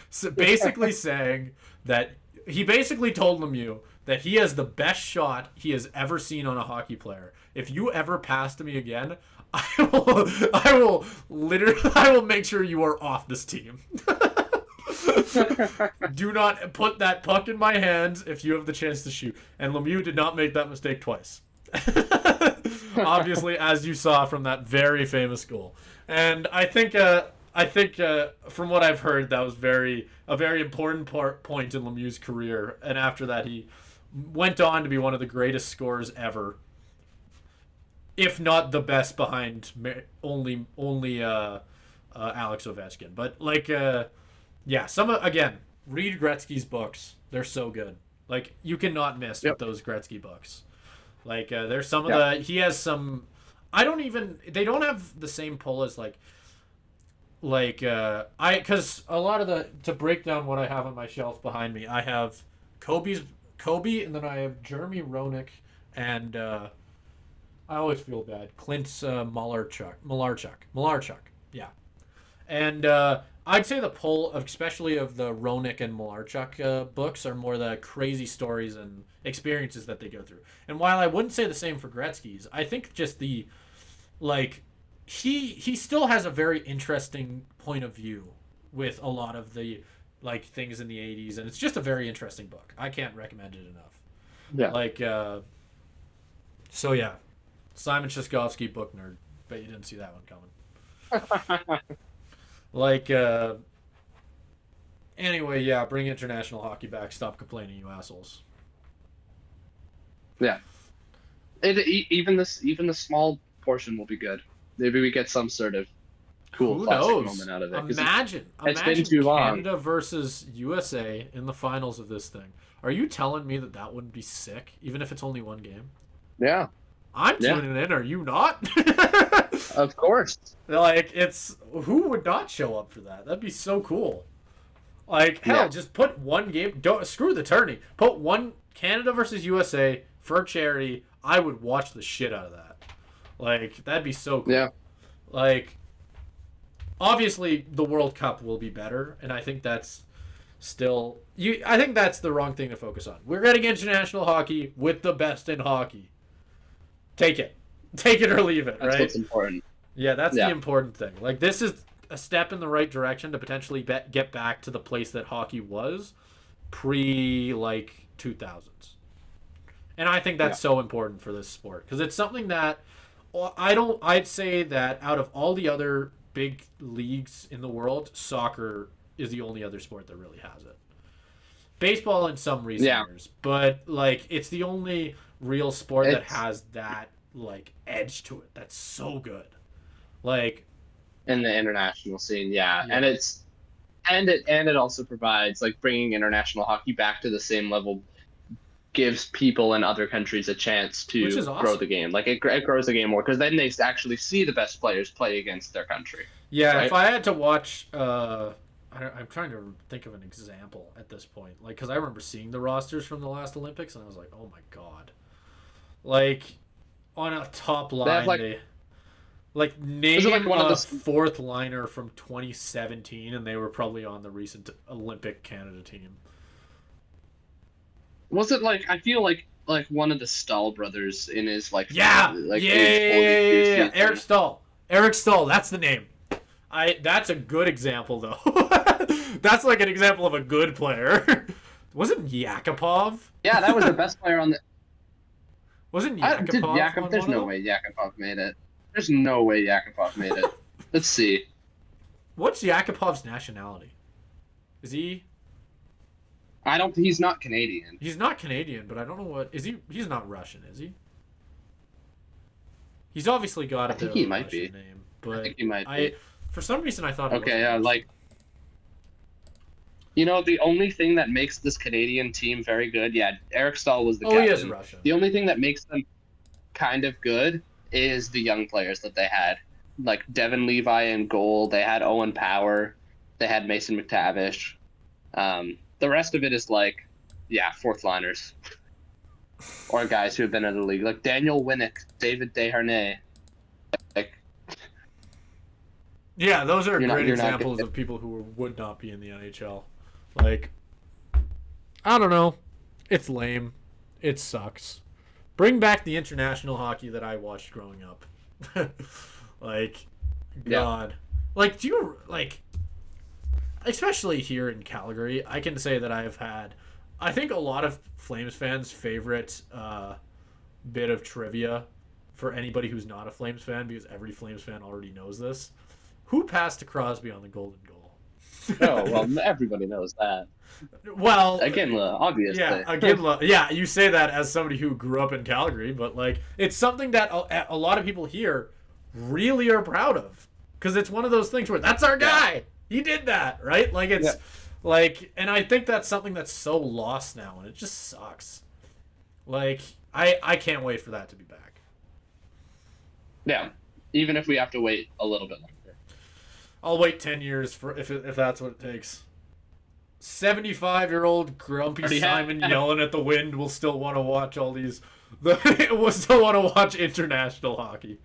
So basically saying that he basically told Lemieux that he has the best shot he has ever seen on a hockey player. If you ever pass to me again, I will make sure you are off this team. Do not put that puck in my hands if you have the chance to shoot. And Lemieux did not make that mistake twice. Obviously, as you saw from that very famous goal. And I think from what I've heard, that was a very important point in Lemieux's career. And after that, he went on to be one of the greatest scorers ever, if not the best, behind only Alex Ovechkin. But read Gretzky's books. They're so good. Like, you cannot miss Yep. with those Gretzky books. Like, there's some of the... He has some... I don't even... They don't have the same pull as, because a lot of to break down what I have on my shelf behind me, I have Kobe, and then I have Jeremy Roenick, and I always feel bad, Clint's Malarchuk, yeah. And I'd say the pull, especially of the Roenick and Malarchuk books, are more the crazy stories and experiences that they go through. And while I wouldn't say the same for Gretzky's, I think just the, like, he still has a very interesting point of view with a lot of the, like, things in the 80s, and it's just a very interesting book. I can't recommend it enough. Yeah. Like, so yeah, Simon Sheskovsky, book nerd. Bet you didn't see that one coming. Like, anyway, yeah, bring international hockey back. Stop complaining, you assholes. Yeah. Even the small portion will be good. Maybe we get some sort of cool Who classic knows? moment out of it. Imagine been too long. Canada versus USA in the finals of this thing. Are you telling me that wouldn't be sick, even if it's only one game? Yeah. I'm tuning in. Are you not? Of course. Like, it's... Who would not show up for that? That'd be so cool. Like, hell, just put one game... Don't screw the tourney. Put one Canada versus USA for charity. I would watch the shit out of that. Like, that'd be so cool. Yeah. Like, obviously, the World Cup will be better, and I think that's still... I think that's the wrong thing to focus on. We're getting international hockey with the best in hockey. Take it. Take it or leave it, right? That's what's important. Yeah, that's the important thing. Like, this is a step in the right direction to potentially get back to the place that hockey was pre, 2000s. And I think that's so important for this sport. Because it's something that I'd say that out of all the other big leagues in the world, soccer is the only other sport that really has it. Baseball in some recent years. But, it's the only real sport that has that, edge to it. That's so good. In the international scene, and it also provides, bringing international hockey back to the same level gives people in other countries a chance to grow the game. It grows the game more because then they actually see the best players play against their country. Yeah, right? If I had to watch, I'm trying to think of an example at this point. Because I remember seeing the rosters from the last Olympics and I was like, oh my god. On a top line, name a fourth liner from 2017, and they were probably on the recent Olympic Canada team. Was it I feel like one of the Stahl brothers in his Eric Stahl. Eric Stahl, that's the name. That's a good example though. That's an example of a good player. Wasn't Yakupov? Yeah, that was the best player on the. Wasn't Yakupov? There's no way Yakupov made it. There's no way Yakupov made it. Let's see. What's Yakupov's nationality? Is he? He's not Canadian. He's not Canadian, but I don't know what is he. He's not Russian, is he? He's obviously got a bit of a Russian name, but I think he might be. For some reason I thought. Okay, the only thing that makes this Canadian team very good, Eric Stahl was the captain. He is Russian. The only thing that makes them kind of good is the young players that they had. Devin Levi in goal, they had Owen Power, they had Mason McTavish. The rest of it is fourth liners. Or guys who have been in the league. Daniel Winnick, David Desharnais. Yeah, those are great examples of people who would not be in the NHL. I don't know. It's lame. It sucks. Bring back the international hockey that I watched growing up. God. Do you, especially here in Calgary, I can say that I've had, I think a lot of Flames fans' favorite bit of trivia for anybody who's not a Flames fan, because every Flames fan already knows this. Who passed to Crosby on the golden goal? Oh, well, everybody knows that. Well, Iginla, obviously. Yeah, Iginla. Yeah, you say that as somebody who grew up in Calgary, but it's something that a lot of people here really are proud of, because it's one of those things where that's our guy. He did that, right? Like, and I think that's something that's so lost now, and it just sucks. Like, I can't wait for that to be back. Yeah, even if we have to wait a little bit longer. I'll wait 10 years for if that's what it takes. 75-year-old grumpy Simon yelling at the wind will still want to watch all these. Will still want to watch international hockey.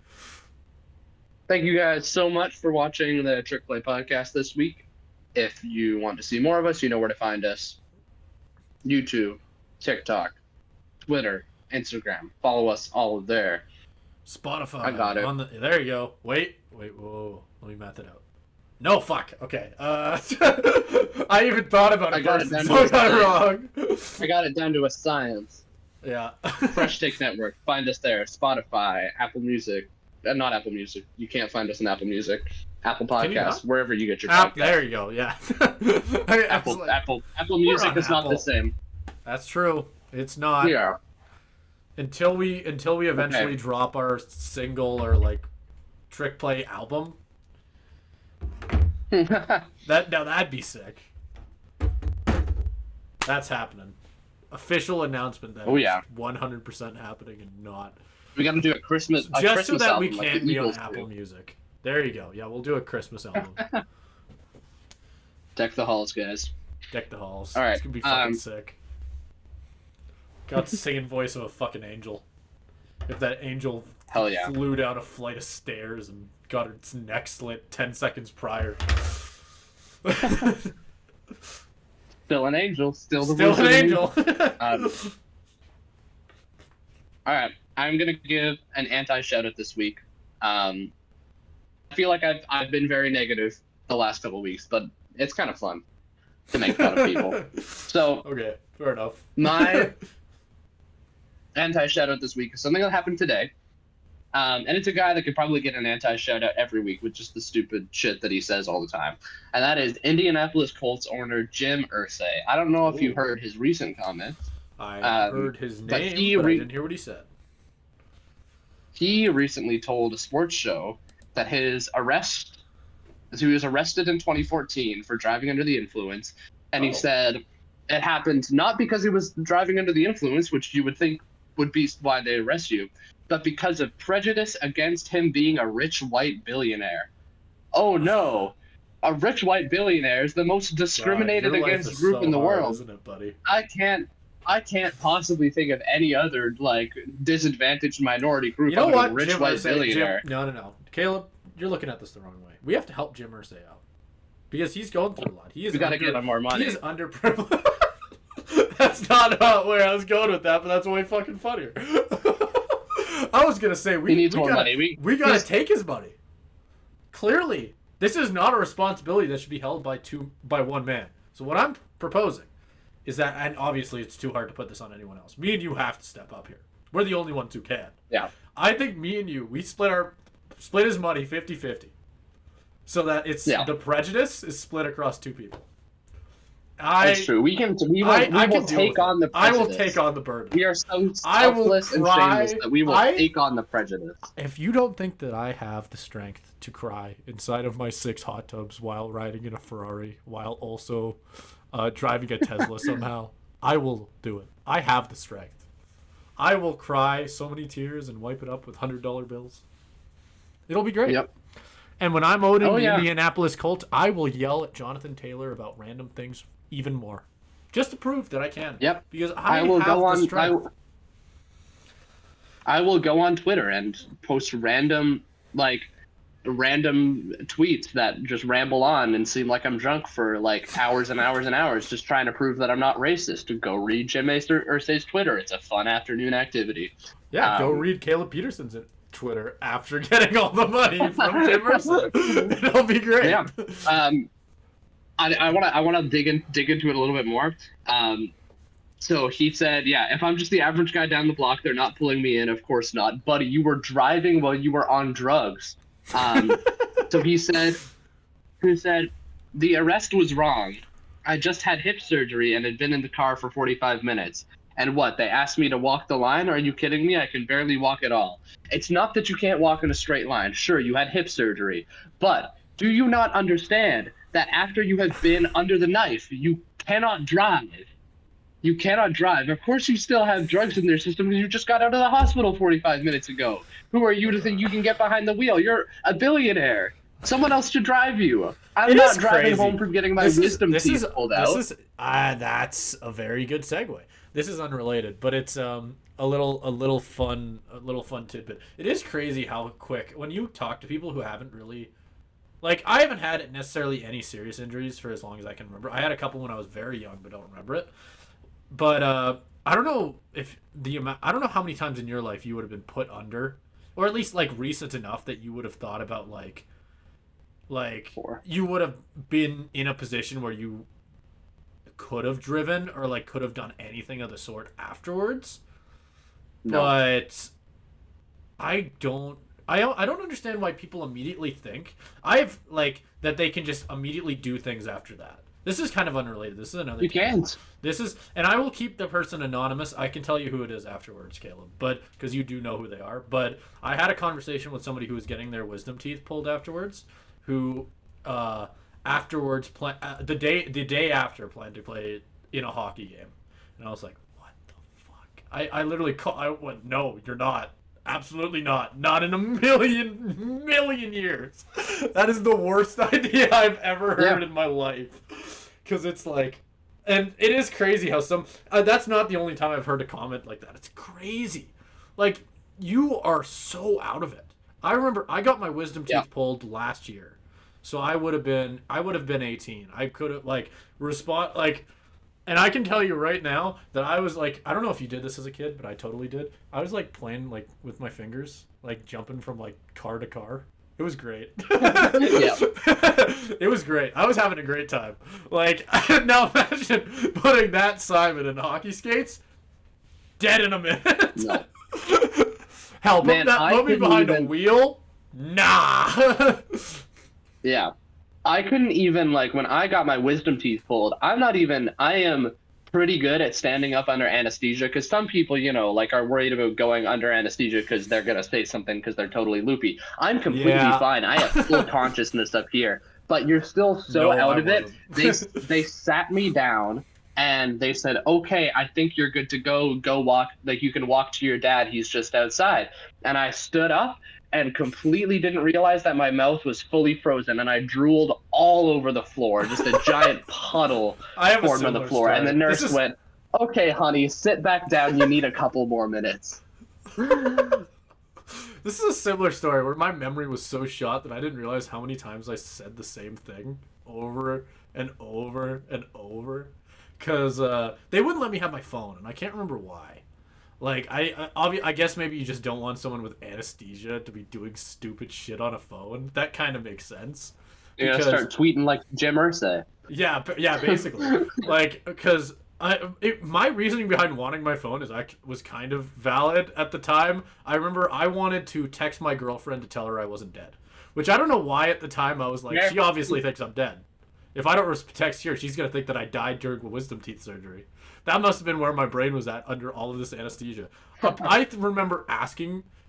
Thank you guys so much for watching the Trick Play podcast this week. If you want to see more of us, you know where to find us. YouTube, TikTok, Twitter, Instagram. Follow us all there. Spotify. I got it. There you go. Wait, whoa. Let me math it out. No, fuck. Okay. I even thought about it first and so got it wrong. I got it down to a science. Yeah. Fresh Take Network. Find us there. Spotify, Apple Music. Not Apple Music. You can't find us on Apple Music. Apple Podcasts, wherever you get your podcasts. There you go. Yeah. Apple Music is not the same. That's true. It's not. Yeah. Until we eventually drop our single or like Trick Play album. That'd be sick. That's happening. Official announcement that 100% happening and not. We got to do a Christmas. Just so that album, we can't be on Apple Music. There you go. Yeah, we'll do a Christmas album. Deck the halls, guys. Deck the halls. All right. It's gonna be fucking sick. Got the singing voice of a fucking angel. If that angel flew down a flight of stairs and got its neck slit 10 seconds prior. Still an angel. Still an angel. All right. I'm going to give an anti-shout-out this week. I feel like I've been very negative the last couple of weeks, but it's kind of fun to make fun of people. So okay, fair enough. My anti-shout-out this week is something that happened today. And it's a guy that could probably get an anti-shout-out every week with just the stupid shit that he says all the time. And that is Indianapolis Colts owner Jim Irsay. I don't know if you heard his recent comments. I heard his name, but I didn't hear what he said. He recently told a sports show that he was arrested in 2014 for driving under the influence. And he said it happened not because he was driving under the influence, which you would think would be why they arrest you, but because of prejudice against him being a rich white billionaire. Oh no, a rich white billionaire is the most discriminated against group in the world. Isn't it, buddy? I can't possibly think of any other like disadvantaged minority group. You know what? Rich Jim white Irsay, billionaire. No. Caleb, you're looking at this the wrong way. We have to help Jim Irsay out because he's going through a lot. We gotta give him more money. He is underprivileged. That's not where I was going with that, but that's way fucking funnier. I was gonna say he needs more money. We gotta take his money. Clearly, this is not a responsibility that should be held by one man. So what I'm proposing is that, and obviously it's too hard to put this on anyone else. Me and you have to step up here. We're the only ones who can. Yeah. I think me and you, we split his money 50-50. So that the prejudice is split across two people. That's true. We will take on the prejudice. I will take on the burden. We are so selfless and shameless that we will take on the prejudice. If you don't think that I have the strength to cry inside of my 6 hot tubs while riding in a Ferrari, while also driving a Tesla somehow, I will do it. I have the strength. I will cry so many tears and wipe it up with $100 bills. It'll be great. Yep. And when I'm owning the Indianapolis Colts, I will yell at Jonathan Taylor about random things even more, just to prove that I can. Yep. Because I will have the strength. I will go on Twitter and post random tweets that just ramble on and seem like I'm drunk for like hours and hours and hours, just trying to prove that I'm not racist. Go read Jim Irsay's Twitter. It's a fun afternoon activity. Yeah, go read Caleb Peterson's Twitter after getting all the money from Jim Irsay. It'll be great. Yeah. I want to dig into it a little bit more. So he said, if I'm just the average guy down the block, they're not pulling me in. Of course not. Buddy, you were driving while you were on drugs. So he said, the arrest was wrong. I just had hip surgery and had been in the car for 45 minutes. And what, they asked me to walk the line? Are you kidding me? I can barely walk at all. It's not that you can't walk in a straight line. Sure, you had hip surgery. But do you not understand that after you have been under the knife, you cannot drive. You cannot drive. Of course, you still have drugs in their system because you just got out of the hospital 45 minutes ago. Who are you to think you can get behind the wheel? You're a billionaire. Someone else should drive you. I'm It is not driving crazy. home from getting my wisdom teeth pulled out. That's a very good segue. This is unrelated, but it's a little fun tidbit. It is crazy how quick when you talk to people who haven't really, like, I haven't had necessarily any serious injuries for as long as I can remember. I had a couple when I was very young, but don't remember it. But I don't know if I don't know how many times in your life you would have been put under, or at least like recent enough that you would have thought about like you would have been in a position where you could have driven or like could have done anything of the sort afterwards. No. But I don't understand why people immediately think I've like that they can just immediately do things after that. This is kind of unrelated. This is another. You can't. This is, and I will keep the person anonymous. I can tell you who it is afterwards, Caleb, but because you do know who they are. But I had a conversation with somebody who was getting their wisdom teeth pulled afterwards, who afterwards the day after planned to play in a hockey game, and I was like, what the fuck? I literally I went, no, you're not. Absolutely not. Not in a million years. That is the worst idea I've ever heard in my life. Because it's like, and it is crazy how some, that's not the only time I've heard a comment like that. It's crazy. Like, you are so out of it. I remember I got my wisdom teeth pulled last year. So I would have been 18. I could have, like, and I can tell you right now that I was like, I don't know if you did this as a kid, but I totally did. I was like playing like with my fingers, like jumping from like car to car. It was great. It was great. I was having a great time. Like, now imagine putting that Simon in hockey skates, dead in a minute. No. Hell, put me behind a wheel? Nah. Yeah. I couldn't even, like, when I got my wisdom teeth pulled, I am pretty good at standing up under anesthesia, because some people, you know, like, are worried about going under anesthesia because they're going to say something because they're totally loopy. I'm completely fine. I have full consciousness up here, but you're still so out of it. They sat me down and they said, okay, I think you're good to go. Go walk. Like, you can walk to your dad. He's just outside. And I stood up and completely didn't realize that my mouth was fully frozen, and I drooled all over the floor, just a giant puddle formed on the floor. Story. And the nurse went, okay, honey, sit back down. You need a couple more minutes. This is a similar story where my memory was so shot that I didn't realize how many times I said the same thing over and over and over. Because they wouldn't let me have my phone, and I can't remember why. Like, I guess maybe you just don't want someone with anesthesia to be doing stupid shit on a phone. That kind of makes sense. You're going to start tweeting like Jim Irsay. Yeah, basically. Like, because my reasoning behind wanting my phone was kind of valid at the time. I remember I wanted to text my girlfriend to tell her I wasn't dead. Which I don't know why at the time I was like, she obviously thinks I'm dead. If I don't text her, she's going to think that I died during wisdom teeth surgery. That must have been where my brain was at under all of this anesthesia. I remember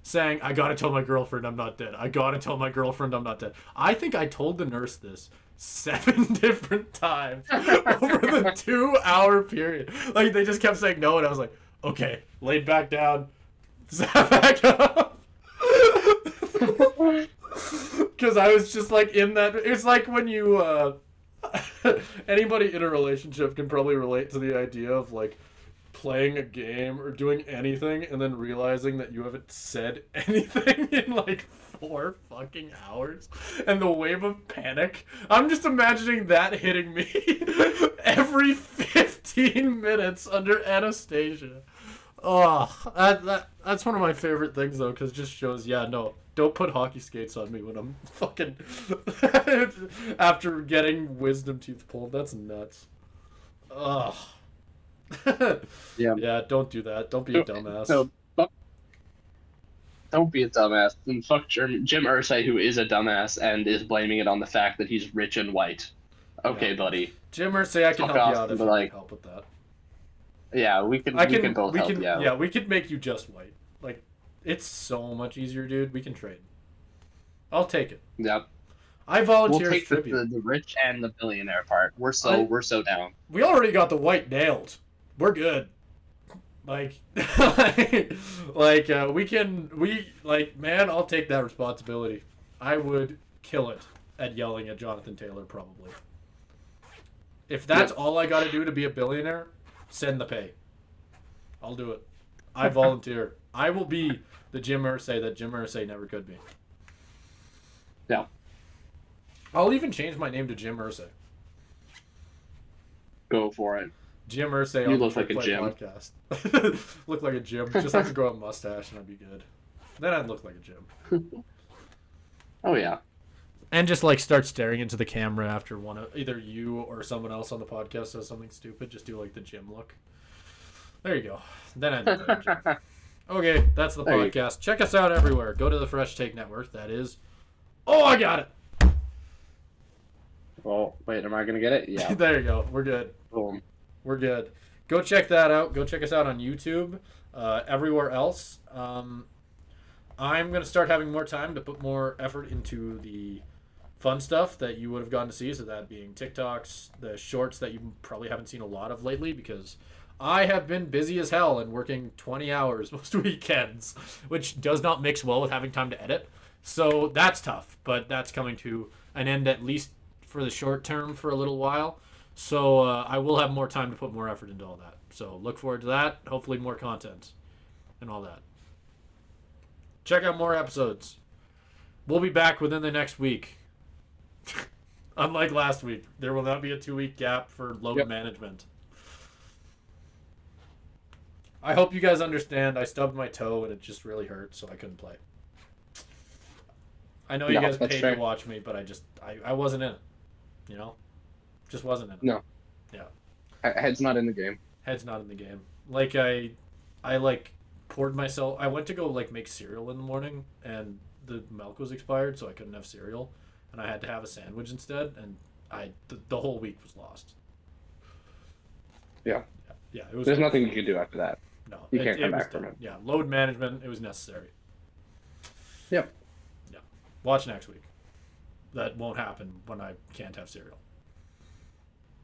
saying, I got to tell my girlfriend I'm not dead. I got to tell my girlfriend I'm not dead. I think I told the nurse this 7 different times over the 2-hour period. Like, they just kept saying no, and I was like, okay, laid back down, sat back up. Because I was just like in that. It's like when you anybody in a relationship can probably relate to the idea of like playing a game or doing anything and then realizing that you haven't said anything in like 4 fucking hours, and the wave of panic. I'm just imagining that hitting me every 15 minutes under anesthesia. Oh, that's one of my favorite things though, because it just shows, don't put hockey skates on me when I'm fucking after getting wisdom teeth pulled. That's nuts. Ugh. Yeah, don't do that. Don't be a dumbass. No, don't be a dumbass. And fuck Jim Irsay, who is a dumbass and is blaming it on the fact that he's rich and white. Okay, buddy. Jim Irsay, I can help you out if you need help with that. Yeah, we can both help you out. Yeah, we could make you just white. Like, it's so much easier, dude. We can trade. I'll take it. Yep. I We'll volunteer as take the, tribute. the rich and the billionaire part. We're so down. We already got the white nailed. We're good. Like, man, I'll take that responsibility. I would kill it at yelling at Jonathan Taylor, probably. If that's all I got to do to be a billionaire, send the pay. I'll do it. I volunteer. I will be the Jim Irsay that Jim Irsay never could be. Yeah. I'll even change my name to Jim Irsay. Go for it. Jim Irsay You on look the like a Play Jim. podcast. Look like a Jim. Just have to grow a mustache and I'd be good. Then I'd look like a Jim. Oh yeah. And just like start staring into the camera after one of either you or someone else on the podcast says something stupid. Just do like the Jim look. There you go. Then I'd look like a Jim. Okay, that's the podcast. Check us out everywhere. Go to the Fresh Take Network. That is. Oh, I got it. Well, wait, am I gonna get it? Yeah. There you go. We're good. Boom. We're good. Go check that out. Go check us out on YouTube. Everywhere else. I'm going to start having more time to put more effort into the fun stuff that you would have gotten to see. So that being TikToks, the shorts that you probably haven't seen a lot of lately because I have been busy as hell and working 20 hours most weekends, which does not mix well with having time to edit. So that's tough, but that's coming to an end at least for the short term for a little while. So I will have more time to put more effort into all that. So look forward to that. Hopefully more content and all that. Check out more episodes. We'll be back within the next week. Unlike last week, there will not be a 2-week gap for load management. I hope you guys understand. I stubbed my toe and it just really hurt, so I couldn't play. I know you guys paid to watch me, but I wasn't in it. You know? Just wasn't in it. No. Yeah. Head's not in the game. Head's not in the game. Like I like poured myself. I went to go like make cereal in the morning, and the milk was expired, so I couldn't have cereal, and I had to have a sandwich instead. And the whole week was lost. Yeah. Yeah. It was. There's nothing you can do after that. No. You can't come back from it. Yeah. Load management. It was necessary. Yep. Yeah. Watch next week. That won't happen when I can't have cereal.